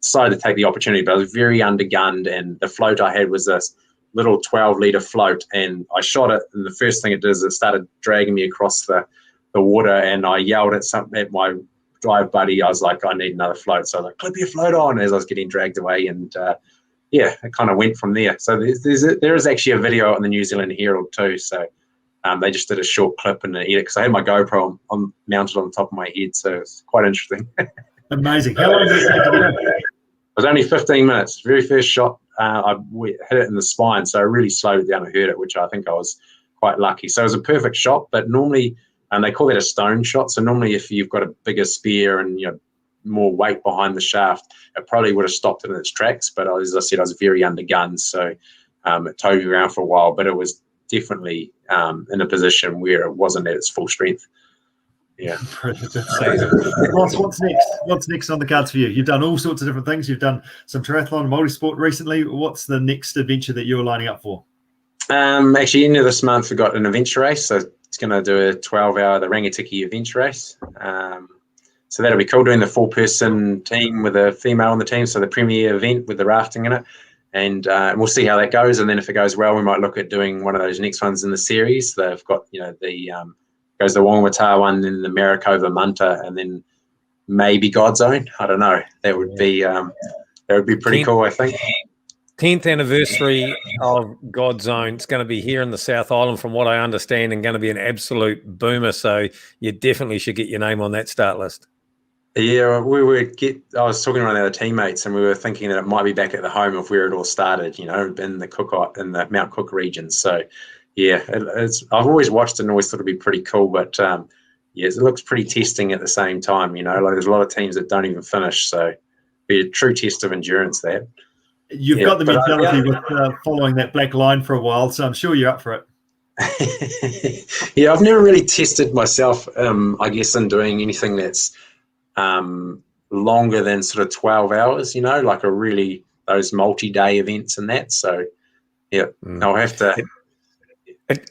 decided to take the opportunity, but I was very undergunned, and the float I had was this little 12-litre float, and I shot it, and the first thing it did is it started dragging me across the water, and I yelled at my dive buddy. I was like, I need another float. So I was like, clip your float on, as I was getting dragged away, and it kind of went from there. So there is actually a video on the New Zealand Herald too, so they just did a short clip and edit, because I had my GoPro mounted on the top of my head, so it's quite interesting. Amazing. How long did it take to get in? It was only 15 minutes. Very first shot, I hit it in the spine, so I really slowed it down and hurt it, which I think I was quite lucky. So it was a perfect shot, but normally, they call that a stone shot. So normally if you've got a bigger spear and more weight behind the shaft, it probably would have stopped it in its tracks. But as I said, I was very undergunned, so it towed me around for a while, but it was definitely in a position where it wasn't at its full strength. Yeah. What's next? What's next on the cards for you? You've done all sorts of different things. You've done some triathlon, multi-sport recently. What's the next adventure that you're lining up for? Actually, end of this month, we've got an adventure race. So it's going to do a 12-hour, the Rangatiki adventure race. So that'll be cool, doing the 4-person team with a female on the team. So the premier event with the rafting in it. And we'll see how that goes. And then if it goes well, we might look at doing one of those next ones in the series. They've got, goes the Wangwata one, then the Maricopa Munta, and then maybe God's Own. I don't know. That would be pretty cool, I think. 10th anniversary of God's Own. It's going to be here in the South Island, from what I understand, and going to be an absolute boomer. So you definitely should get your name on that start list. Yeah, I was talking to one of our teammates, and we were thinking that it might be back at the home of where it all started, in the Mount Cook region. So yeah, I've always watched it and always thought it'd be pretty cool, but it looks pretty testing at the same time. Like there's a lot of teams that don't even finish, so be a true test of endurance. That. You've got the mentality with following that black line for a while, so I'm sure you're up for it. Yeah, I've never really tested myself, I guess, in doing anything that's longer than sort of 12 hours, like those multi-day events and that. So, yeah, I'll have to.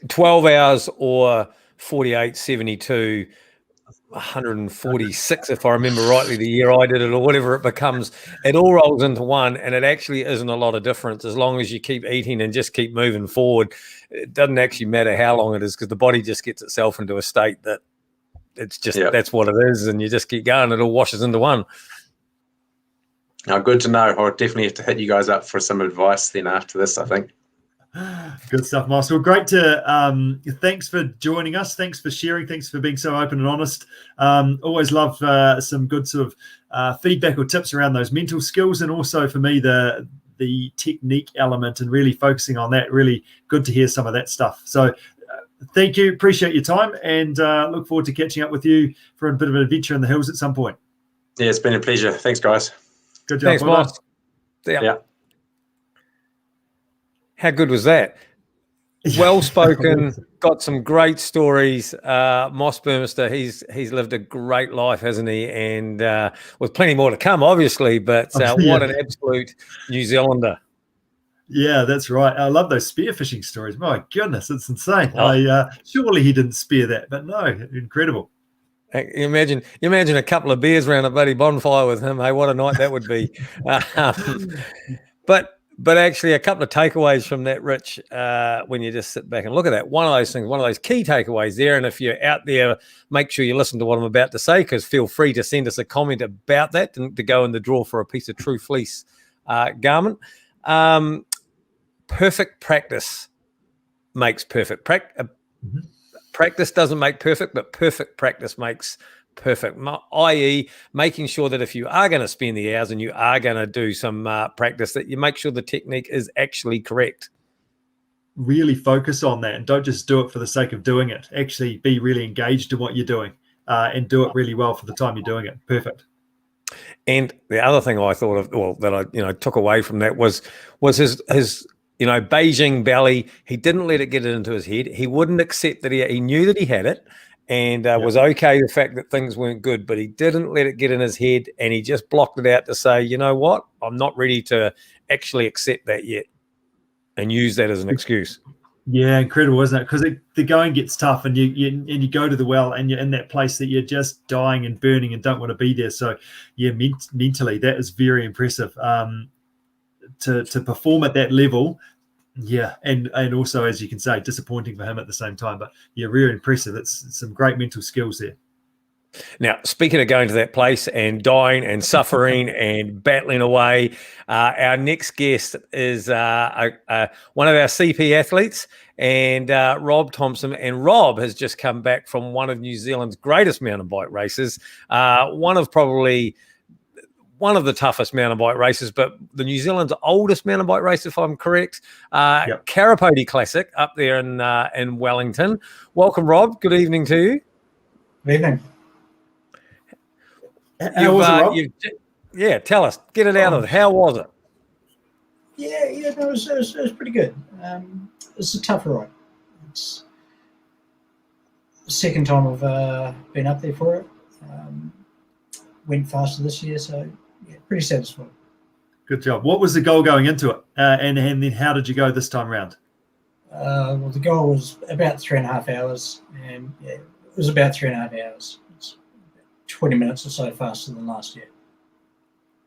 12 hours or 48, 72, 146, if I remember rightly, the year I did it, or whatever it becomes, it all rolls into one, and it actually isn't a lot of difference as long as you keep eating and just keep moving forward. It doesn't actually matter how long it is, because the body just gets itself into a state that it's just that's what it is, and you just keep going. It all washes into one. Oh, good to know. I'll definitely have to hit you guys up for some advice then after this, I think. Good stuff, Miles. Well, great to thanks for joining us. Thanks for sharing. Thanks for being so open and honest. Always love some good sort of feedback or tips around those mental skills, and also for me the technique element and really focusing on that. Really good to hear some of that stuff. So thank you. Appreciate your time, and look forward to catching up with you for a bit of an adventure in the hills at some point. Yeah, it's been a pleasure. Thanks, guys. Good job. Thanks, Miles. Yeah. How good was that? Well spoken, got some great stories. Moss Burmester, he's lived a great life, hasn't he? And with plenty more to come, obviously. But what an absolute New Zealander! Yeah, that's right. I love those spearfishing stories. My goodness, it's insane. Surely he didn't spear that, but no, incredible. You imagine a couple of beers around a bloody bonfire with him. Hey, what a night that would be. But actually, a couple of takeaways from that, Rich, when you just sit back and look at that. One of those things, one of those key takeaways there, and if you're out there, make sure you listen to what I'm about to say, because feel free to send us a comment about that and to go in the draw for a piece of True Fleece garment. Perfect practice makes perfect. Practice doesn't make perfect, but perfect practice makes perfect, i.e. making sure that if you are going to spend the hours and you are going to do some practice, that you make sure the technique is actually correct. Really focus on that, and don't just do it for the sake of doing it. Actually be really engaged in what you're doing and do it really well for the time you're doing it. Perfect. And the other thing I thought of, that I took away from that was his Beijing belly. He didn't let it get into his head. He wouldn't accept that he knew that he had it, and was okay the fact that things weren't good, but he didn't let it get in his head, and he just blocked it out to say, you know what, I'm not ready to actually accept that yet, and use that as an excuse. Yeah, incredible, isn't it? Because the going gets tough, and you go to the well, and you're in that place that you're just dying and burning and don't want to be there. So, yeah, mentally, that is very impressive. To perform at that level, yeah, and also, as you can say, disappointing for him at the same time. But yeah, really impressive. It's some great mental skills there. Now, speaking of going to that place and dying and suffering and battling away, our next guest is one of our CP athletes, and Rob Thompson. And Rob has just come back from one of New Zealand's greatest mountain bike races, one of the toughest mountain bike races, but the New Zealand's oldest mountain bike race, if I'm correct. Karapoti Classic up there in Wellington. Welcome, Rob. Good evening to you. Good evening. How was it, Rob? Tell us. Get it out of it. How was it? It was pretty good. It's a tough ride. It's the second time I've been up there for it. Went faster this year, so yeah, pretty satisfied. Good job. What was the goal going into it, and then how did you go this time round? Well, the goal was about 3.5 hours, and yeah, it was about 3.5 hours. It's 20 minutes or so faster than last year.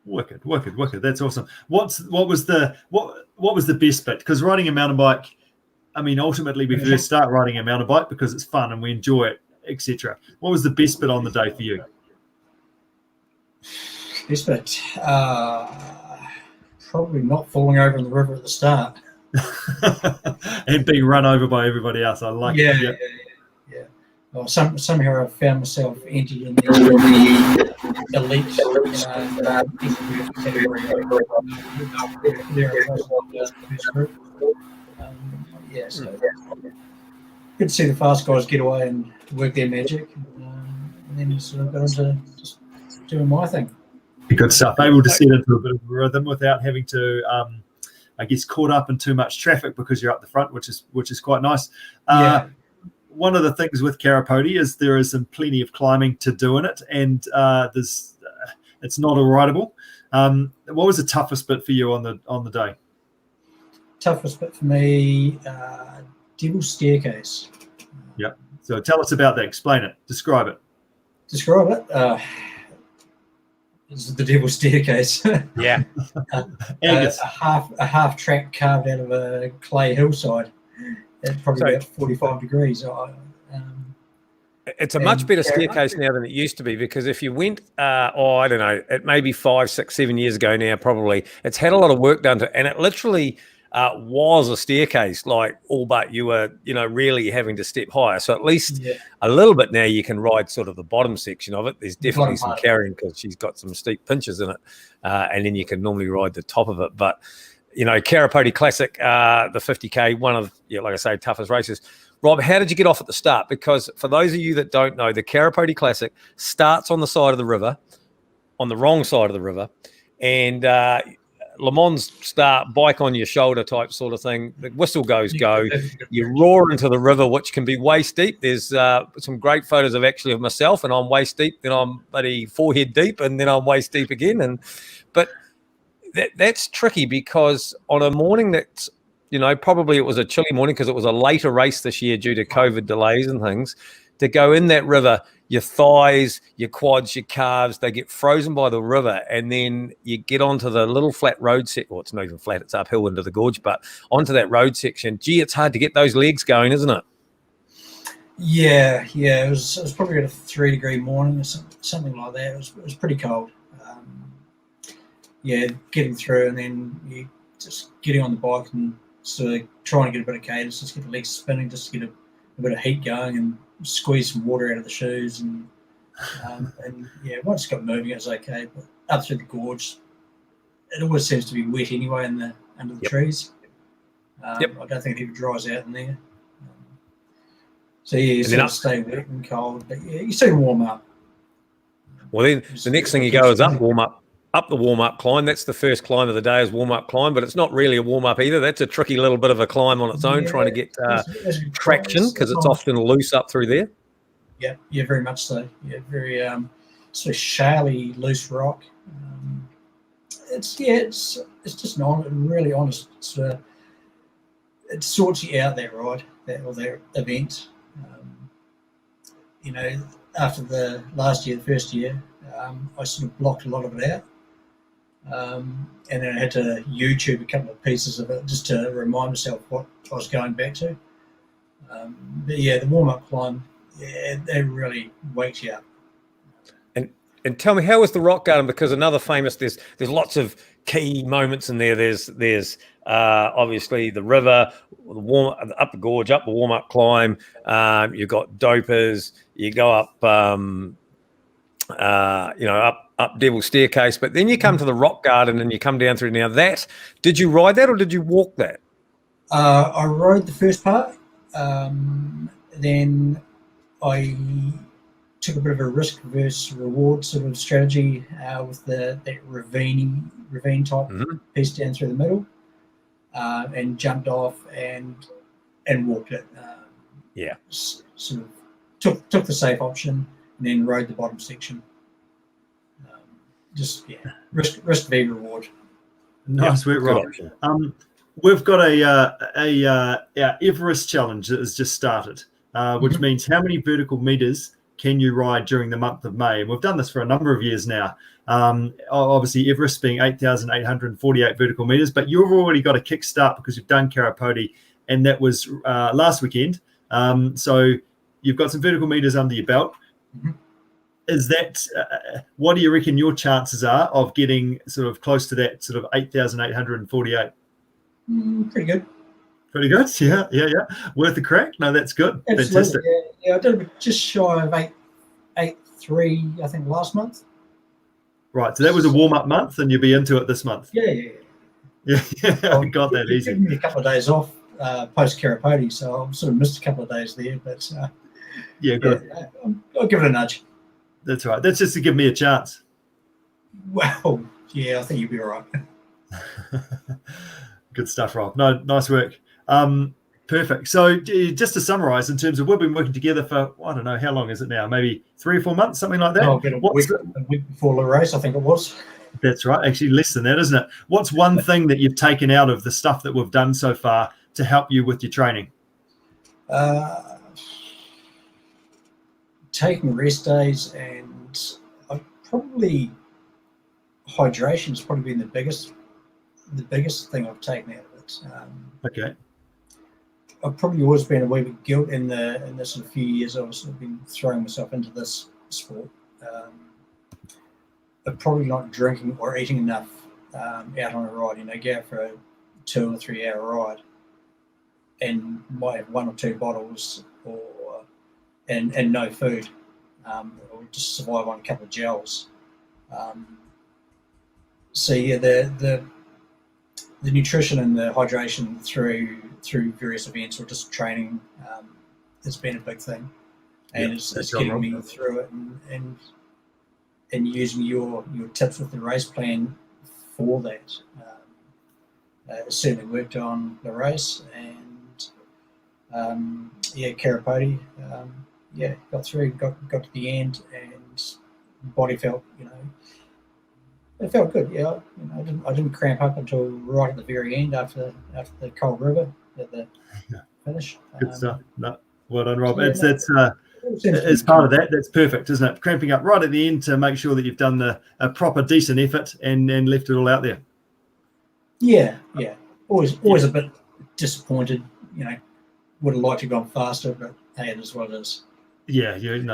Wicked. That's awesome. What was the best bit? Because riding a mountain bike, I mean, ultimately we first start riding a mountain bike because it's fun and we enjoy it, etc. What was the best bit on the day for you? Best bit, probably not falling over in the river at the start. And being run over by everybody else. I like it. Yeah. Well, somehow I found myself entered in the elite category. So good to see the fast guys get away and work their magic, and then sort of got into just doing my thing. Good stuff. Able to set into a bit of a rhythm without having to I guess, caught up in too much traffic because you're up the front, which is quite nice. One of the things with Karapoti is there is plenty of climbing to do in it, and it's not all rideable. What was the toughest bit for you on the day? Toughest bit for me, Devil's Staircase. Yeah. So tell us about that. Explain it. Describe it. Describe it. This is the Devil's Staircase. Yeah. A half track carved out of a clay hillside at probably about 45 degrees. It's a much better staircase now than it used to be, because if you went, I don't know, it may be 5, 6, 7 years ago now, probably, it's had a lot of work done to it, and it literally was a staircase, like, all but you were, really having to step higher. So at least a little bit now you can ride sort of the bottom section of it. There's definitely some carrying because she's got some steep pinches in it, and then you can normally ride the top of it. But, Karapoti Classic, the 50K, one of, like I say, toughest races. Rob, how did you get off at the start? Because for those of you that don't know, the Karapoti Classic starts on the side of the river, on the wrong side of the river, and Le Mans start bike on your shoulder type sort of thing. The whistle goes go. You roar into the river, which can be waist deep. There's some great photos of myself, and I'm waist deep, then I'm bloody forehead deep, and then I'm waist deep again. But that's tricky, because on a morning that's, probably it was a chilly morning because it was a later race this year due to COVID delays and things, to go in that river, your thighs, your quads, your calves, they get frozen by the river, and then you get onto the little flat road section. Well, it's not even flat, it's uphill into the gorge, but onto that road section. Gee, it's hard to get those legs going, isn't it? Yeah. It was probably at a 3-degree morning or something like that. It was pretty cold. Getting through, and then you just getting on the bike and sort of trying to get a bit of cadence, just get the legs spinning, just to get a bit of heat going, and squeeze some water out of the shoes, and once it got moving, it was okay. But up through the gorge, it always seems to be wet anyway under the trees. I don't think it ever dries out in there. You sort of stay wet and cold, but you still warm up. Well, then the next thing you go is up the warm-up climb. That's the first climb of the day, is warm-up climb, but it's not really a warm-up either. That's a tricky little bit of a climb on its own, trying to get traction, because it's often loose up through there. Yeah, very much so. Yeah, very sort of shaly, loose rock. It's just really honest. It sorts you out, that ride, that event. After the last year, the first year, I sort of blocked a lot of it out. And then I had to YouTube a couple of pieces of it just to remind myself what I was going back to. The warm-up climb, that really wakes you up. And tell me, how was the rock garden? Because another famous, there's lots of key moments in there. There's obviously the river, up the gorge, up the warm-up climb. You've got dopers. You go up, up Devil's Staircase, but then you come to the rock garden and you come down through. Now, did you ride that or did you walk that? I rode the first part. Then I took a bit of a risk versus reward sort of strategy with that ravine type piece down through the middle, and jumped off and walked it. Sort of took the safe option and then rode the bottom section. Risk v reward. Nice work, Rob. We've got our Everest challenge that has just started, which means how many vertical meters can you ride during the month of May? And we've done this for a number of years now. Obviously, Everest being 8,848 vertical meters, but you've already got a kickstart because you've done Karapoti, and that was last weekend. So you've got some vertical meters under your belt. Is that what do you reckon your chances are of getting sort of close to that sort of 8,848? Pretty good. Pretty good. Yeah. Worth the crack. No, that's good. Absolutely. Fantastic. Yeah. I did just shy of 8.3, I think, last month. Right. So that was a warm-up month, and you'll be into it this month. Yeah. I got that easy. Give me a couple of days off post Karapoti, so I've sort of missed a couple of days there. But good. I'll give it a nudge. That's right. That's just to give me a chance. Well, yeah, I think you'll be all right. Good stuff, Rob. No, nice work. Perfect. So just to summarize, in terms of we've been working together for, I don't know, how long is it now? Maybe 3 or 4 months, something like that? Oh, a week before the race, I think it was. That's right. Actually, less than that, isn't it? What's one thing that you've taken out of the stuff that we've done so far to help you with your training? Taking rest days, and probably hydration has probably been the biggest thing I've taken out of it. Okay. I've probably always been a wee bit guilt in the sort of few years I've sort of been throwing myself into this sport. Of probably not drinking or eating enough out on a ride. You know, go out for a 2 or 3 hour ride and might have 1 or 2 bottles and no food, or just survive on a couple of gels. So yeah, the nutrition and the hydration through various events or just training has been a big thing, and it's getting me through it, and using your tips with the race plan for that. It certainly worked on the race, and Karapoti, got through, got to the end, and body felt, it felt good. Yeah, I didn't cramp up until right at the very end after the cold river at the finish. Good stuff. No, well done, Rob. It's part of that. That's perfect, isn't it? Cramping up right at the end to make sure that you've done a proper decent effort and left it all out there. Yeah. Always a bit disappointed. Would have liked to have gone faster, but hey, it is what it is. Yeah, you've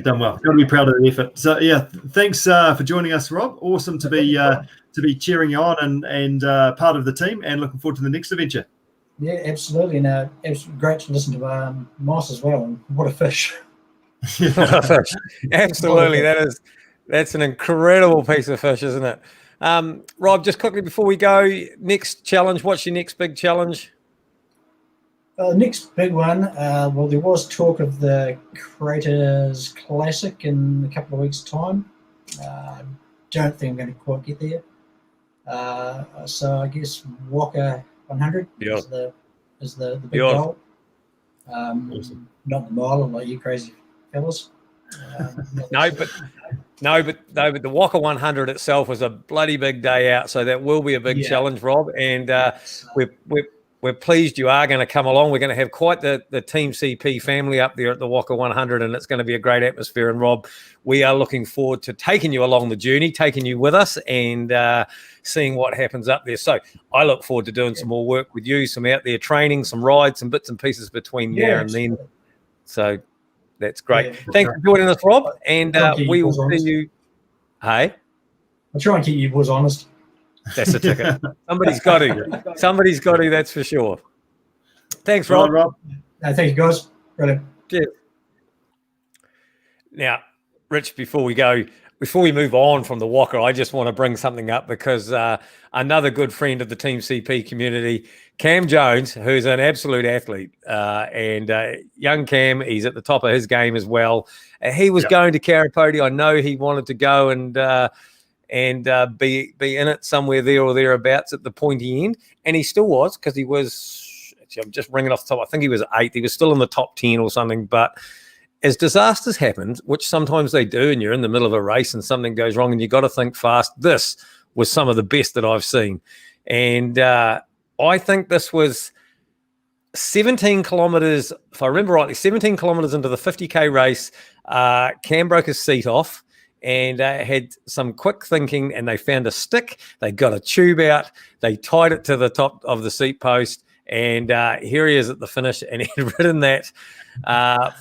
done well. Got to be proud of the effort. So yeah, thanks for joining us, Rob. Awesome to be cheering you on and part of the team, and looking forward to the next adventure. Yeah, absolutely, and absolutely great to listen to Moss as well. And what a fish! Absolutely, that's an incredible piece of fish, isn't it? Rob, just quickly before we go, next challenge. What's your next big challenge? Next big one, well, there was talk of the Karapoti Classic in a couple of weeks' time. Don't think I'm going to quite get there. So I guess Waka 100 is the big goal. Awesome. Not the mile, like you crazy fellas. No, but the Waka 100 itself was a bloody big day out, so that will be a big challenge, Rob. And we're pleased you are going to come along. We're going to have quite the Team CP family up there at the Waka 100, and it's going to be a great atmosphere. And Rob, we are looking forward to taking you along the journey, taking you with us, and seeing what happens up there. So I look forward to doing some more work with you, some out there training, some rides, some bits and pieces between now and then. So that's great. Thanks for joining us, Rob, and we will see you. Hey? I'll try and keep you boys honest. That's a ticket. Somebody's got to, that's for sure. Thanks, Rob. Rob. Thank you, guys. Brilliant. Cheers. Now, Rich, before we move on from the Waka, I just want to bring something up because another good friend of the Team CP community, Cam Jones, who's an absolute athlete, and young Cam, he's at the top of his game as well. He was going to Karapoti. I know he wanted to go and be in it somewhere there or thereabouts at the pointy end, and he still was, because he was, I'm just ringing off the top, I think he was 8th. He was still in the top 10 or something, but as disasters happen, which sometimes they do, and you're in the middle of a race and something goes wrong and you got to think fast, this was some of the best that I've seen. And I think this was 17 kilometres, if I remember rightly, 17 kilometres into the 50K race, Cam broke his seat off, and had some quick thinking, and they found a stick. They got a tube out. They tied it to the top of the seat post, and here he is at the finish, and he'd ridden that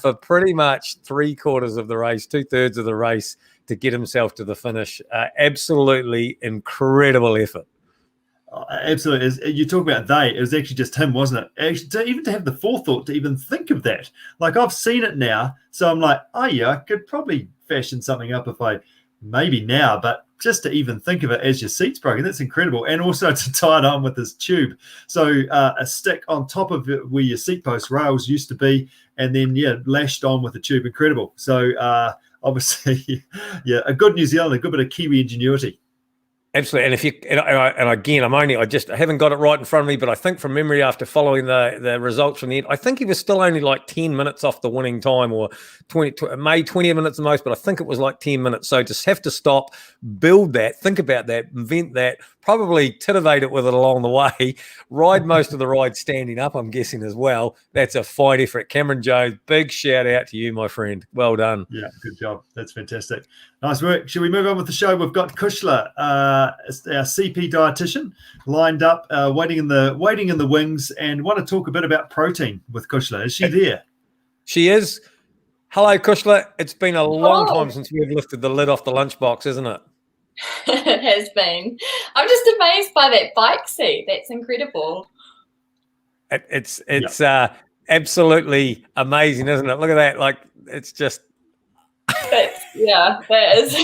for pretty much 3/4 of the race, 2/3 of the race to get himself to the finish. Absolutely incredible effort. Absolutely. You talk about it was actually just him, wasn't it? Actually, even to have the forethought to even think of that. Like, I've seen it now, so I'm like, oh yeah, I could probably fashion something up if I maybe now, but just to even think of it as your seat's broken, that's incredible. And also to tie it on with this tube. So a stick on top of it where your seat post rails used to be, and then lashed on with the tube. Incredible. So obviously, a good New Zealand, a good bit of Kiwi ingenuity. Absolutely, and if you and again, I haven't got it right in front of me, but I think from memory, after following the results from the end, I think he was still only like 10 minutes off the winning time, or 20 minutes the most, but I think it was like 10 minutes. So to have to stop, build that, think about that, invent that, probably titivate it with it along the way, ride most of the ride standing up, I'm guessing as well. That's a fine effort. Cameron Jones, big shout out to you, my friend. Well done. Yeah, good job. That's fantastic. Nice work. Should we move on with the show? We've got Cushla, our CP dietitian, lined up, waiting in the wings, and want to talk a bit about protein with Cushla. Is she there? She is. Hello, Cushla. It's been a long time since we've lifted the lid off the lunchbox, isn't it? It has been. I'm just amazed by that bike seat. That's incredible. It's absolutely amazing, isn't it? Look at that. Like, it's just. That is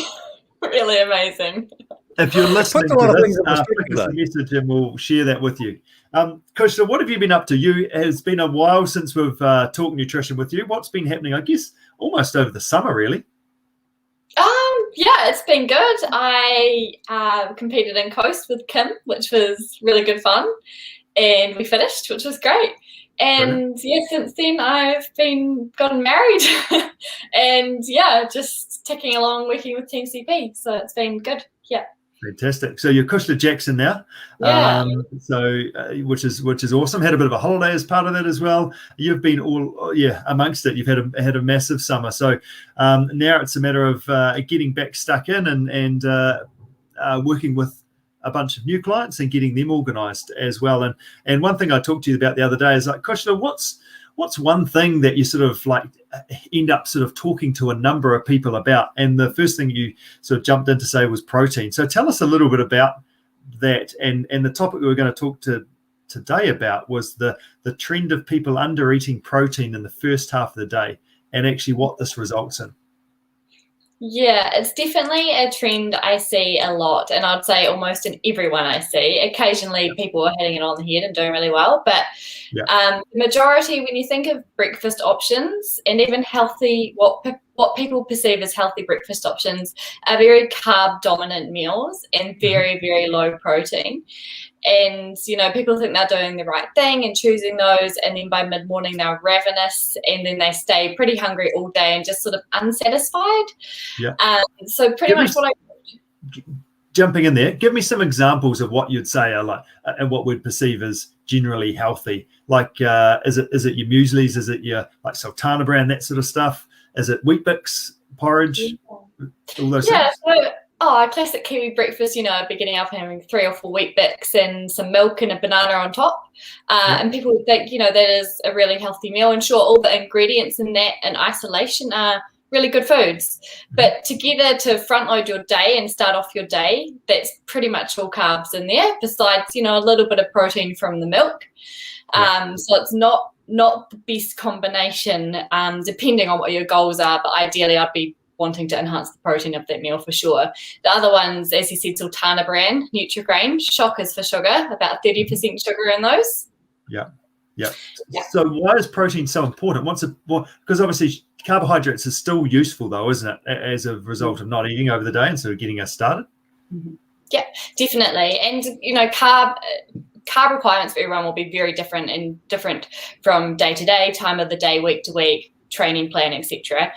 really amazing. If you're listening to this, flick us a message and we'll share that with you. Cushla, what have you been up to? It's been a while since we've talked nutrition with you. What's been happening? I guess almost over the summer, really. Yeah, it's been good. I competed in Coast with Kim, which was really good fun, and we finished, which was great. And yeah, since then I've gotten married, and yeah, just ticking along, working with Team CP. So it's been good. Yeah. Fantastic. So you're Cushla Jackson now, which is awesome. Had a bit of a holiday as part of that as well. You've been amongst it. You've had a massive summer. So now it's a matter of getting back stuck in and working with a bunch of new clients and getting them organised as well. And one thing I talked to you about the other day is like, Cushla, what's one thing that you sort of like end up sort of talking to a number of people about? And the first thing you sort of jumped in to say was protein. So tell us a little bit about that. And the topic we were going to talk today about was the trend of people under eating protein in the first half of the day, and actually what this results in. Yeah, it's definitely a trend I see a lot, and I'd say almost in everyone I see. Occasionally people are hitting it on the head and doing really well, but the majority, when you think of breakfast options and even healthy, what people perceive as healthy breakfast options are very carb dominant meals and very, very low protein. And, you know, people think they're doing the right thing and choosing those, and then by mid-morning they're ravenous, and then they stay pretty hungry all day and just sort of unsatisfied. Yeah. So pretty much what I... Jumping in there, give me some examples of what you'd say are like, and what we'd perceive as generally healthy. Like, is it your mueslis? Is it your like sultana bran, that sort of stuff? Is it Wheat Bix, porridge, all those things? So, a classic Kiwi breakfast, you know, I'd be getting up and having 3 or 4 Wheat Bix and some milk and a banana on top. And people would think, you know, that is a really healthy meal. And sure, all the ingredients in that in isolation are really good foods. But together to front load your day and start off your day, that's pretty much all carbs in there, besides, you know, a little bit of protein from the milk. So it's not the best combination, depending on what your goals are. But ideally, I'd be wanting to enhance the protein of that meal for sure. The other ones, as you said, sultana bran, Nutri-Grain, shockers for sugar, about 30% sugar in those. Yeah. So why is protein so important? Because obviously carbohydrates is still useful though, isn't it, as a result of not eating over the day and sort of getting us started? Yeah, definitely. And, you know, carb requirements for everyone will be very different from day to day, time of the day, week to week, training plan, etc.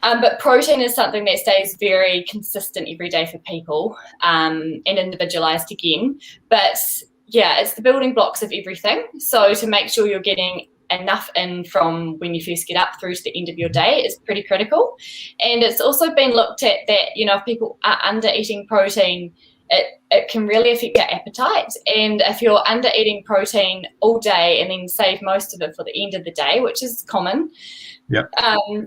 But protein is something that stays very consistent every day for people, and individualized again. But yeah, it's the building blocks of everything. So to make sure you're getting enough in from when you first get up through to the end of your day is pretty critical. And it's also been looked at that, you know, if people are under eating protein, it can really affect their appetite. And if you're under eating protein all day and then save most of it for the end of the day, which is common,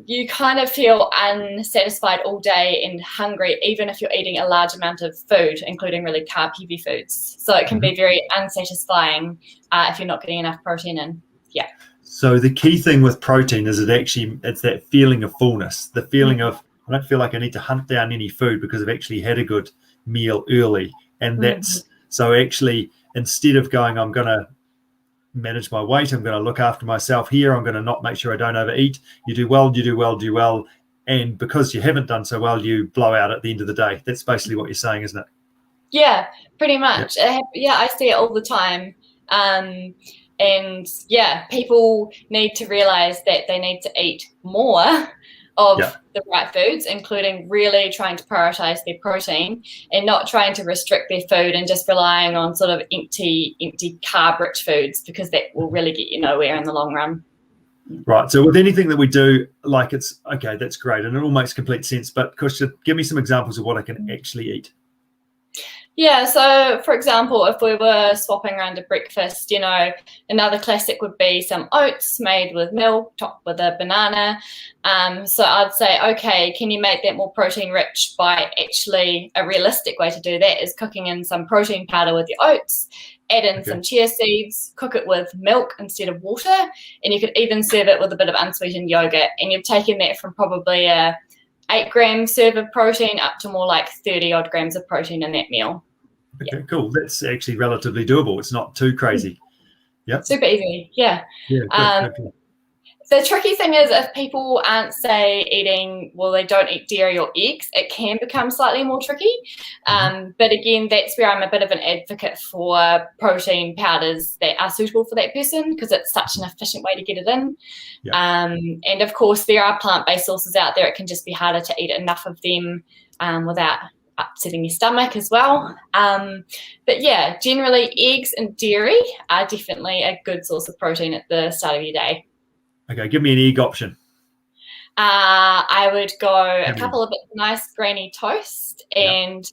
you kind of feel unsatisfied all day and hungry, even if you're eating a large amount of food, including really carb heavy foods. So it can be very unsatisfying if you're not getting enough protein in. Yeah. So the key thing with protein is it's that feeling of fullness, the feeling of, I don't feel like I need to hunt down any food because I've actually had a good meal early. And that's so actually, instead of going, I'm going to manage my weight, I'm going to look after myself here, I'm going to not make sure I don't overeat. You do well, and because you haven't done so well, you blow out at the end of the day. That's basically what you're saying, isn't it? Yeah, pretty much. Yeah, I see it all the time. And yeah, people need to realize that they need to eat more of the right foods, including really trying to prioritize their protein and not trying to restrict their food and just relying on sort of empty carb-rich foods, because that will really get you nowhere in the long run. Right. So with anything that we do, like, it's okay, that's great, and it all makes complete sense. But Cushla, give me some examples of what I can actually eat. Yeah, so for example, if we were swapping around a breakfast, you know, another classic would be some oats made with milk, topped with a banana. So I'd say, okay, can you make that more protein rich by actually, a realistic way to do that is cooking in some protein powder with your oats, add in some chia seeds, cook it with milk instead of water, and you could even serve it with a bit of unsweetened yogurt. And you've taken that from probably a 8-gram serve of protein up to more like 30 odd grams of protein in that meal. Okay, cool. That's actually relatively doable. It's not too crazy. Yep. Super easy. Yeah. Yeah. Good. The tricky thing is, if people aren't, say, eating, well, they don't eat dairy or eggs, it can become slightly more tricky. But again, that's where I'm a bit of an advocate for protein powders that are suitable for that person, because it's such an efficient way to get it in. And of course, there are plant-based sources out there. It can just be harder to eat enough of them without upsetting your stomach as well. But yeah, generally eggs and dairy are definitely a good source of protein at the start of your day. Okay, give me an egg option. I would go a couple of nice grainy toast and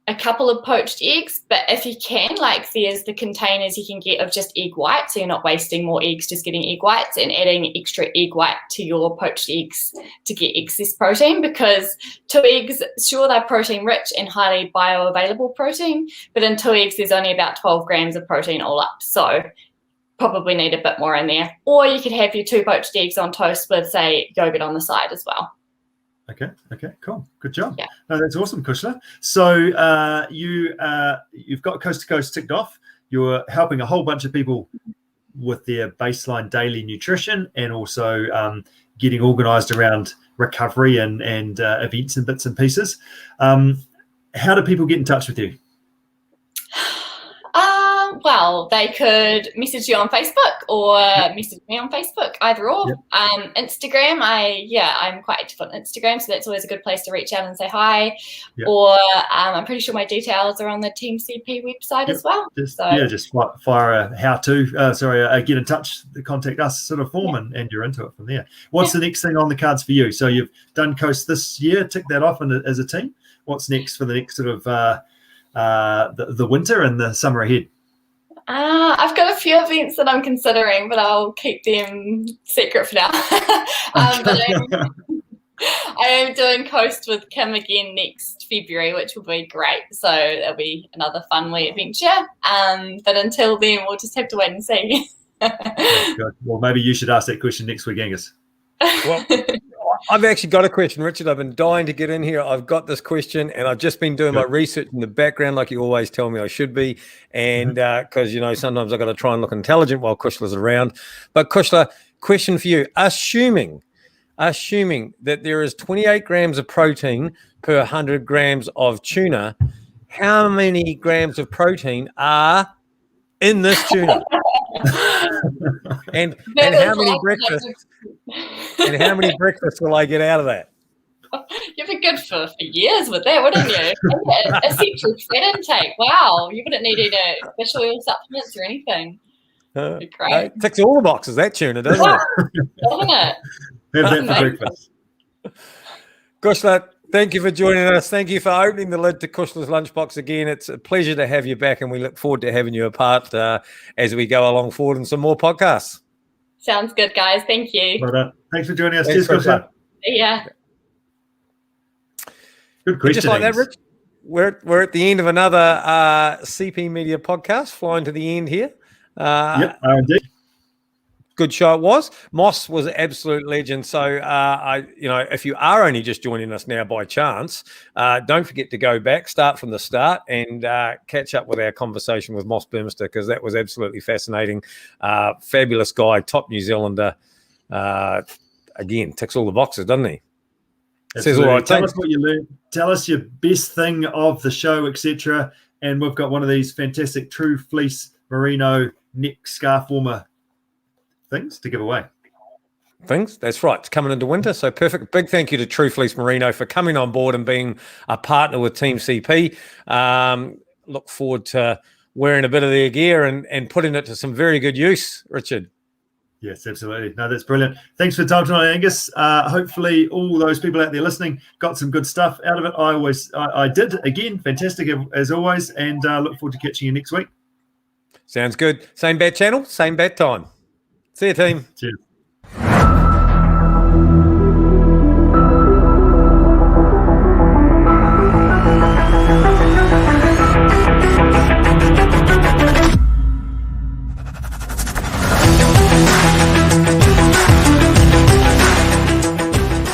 a couple of poached eggs. But if you can, like, there's the containers you can get of just egg white, so you're not wasting more eggs, just getting egg whites and adding extra egg white to your poached eggs to get excess protein. Because 2 eggs, sure, they're protein rich and highly bioavailable protein, but in 2 eggs there's only about 12 grams of protein all up, so probably need a bit more in there. Or you could have your 2 poached eggs on toast with, say, yogurt on the side as well. Okay, cool. Good job. Yeah. No, that's awesome, Cushla. So you've got Coast to Coast ticked off. You're helping a whole bunch of people with their baseline daily nutrition, and also getting organised around recovery and events and bits and pieces. How do people get in touch with you? Well, they could message you on Facebook or message me on Facebook, either or. Instagram, I'm quite active on Instagram, so that's always a good place to reach out and say hi. Or I'm pretty sure my details are on the Team CP website as well. Just fire a get in touch, contact us sort of form, and you're into it from there. What's the next thing on the cards for you? So you've done Coast this year, tick that off as a team. What's next for the next sort of the winter and the summer ahead? I've got a few events that I'm considering, but I'll keep them secret for now. But I am doing Coast with Kim again next February, which will be great. So it'll be another fun wee adventure. But until then, we'll just have to wait and see. Good. Well, maybe you should ask that question next week, Angus. Well, I've actually got a question, Richard. I've been dying to get in here. I've got this question, and I've just been doing my research in the background, like you always tell me I should be. And because, sometimes I've got to try and look intelligent while Cushla's around. But Cushla, question for you. Assuming that there is 28 grams of protein per 100 grams of tuna, how many grams of protein are in this tuna? and how many breakfasts? And how many breakfasts will I get out of that? You'd be good for years with that, wouldn't you? Essential fat intake. Wow, you wouldn't need any fish oil supplements or anything. Great. It ticks all the boxes, that tuna, doesn't it? Doesn't it? Have that for breakfast. Cushla, thank you for joining us. Thank you for opening the lid to Cushla's Lunchbox again. It's a pleasure to have you back, and we look forward to having you a part as we go along forward in some more podcasts. Sounds good, guys. Thank you. Well done. Thanks for joining us. Cheers, Cushla. Yeah. Good question. Just like that, Rich, we're at the end of another CP Media podcast, flying to the end here. Indeed. Good show it was. Moss was an absolute legend. So, if you are only just joining us now by chance, don't forget to go back, start from the start, and catch up with our conversation with Moss Burmester, because that was absolutely fascinating. Fabulous guy, top New Zealander. Again, ticks all the boxes, doesn't he? Says all right. Tell us what you learned. Tell us your best thing of the show, etc. and we've got one of these fantastic True Fleece Merino neck scarf warmer things to give away. That's right. It's coming into winter, so perfect. Big thank you to True Fleece Merino for coming on board and being a partner with Team CP. Look forward to wearing a bit of their gear and putting it to some very good use, Richard. Yes, absolutely. No, that's brilliant. Thanks for your time tonight, Angus. Hopefully all those people out there listening got some good stuff out of it. I did. Again, fantastic as always, and look forward to catching you next week. Sounds good. Same bat channel, same bat time. See you, team. Cheers.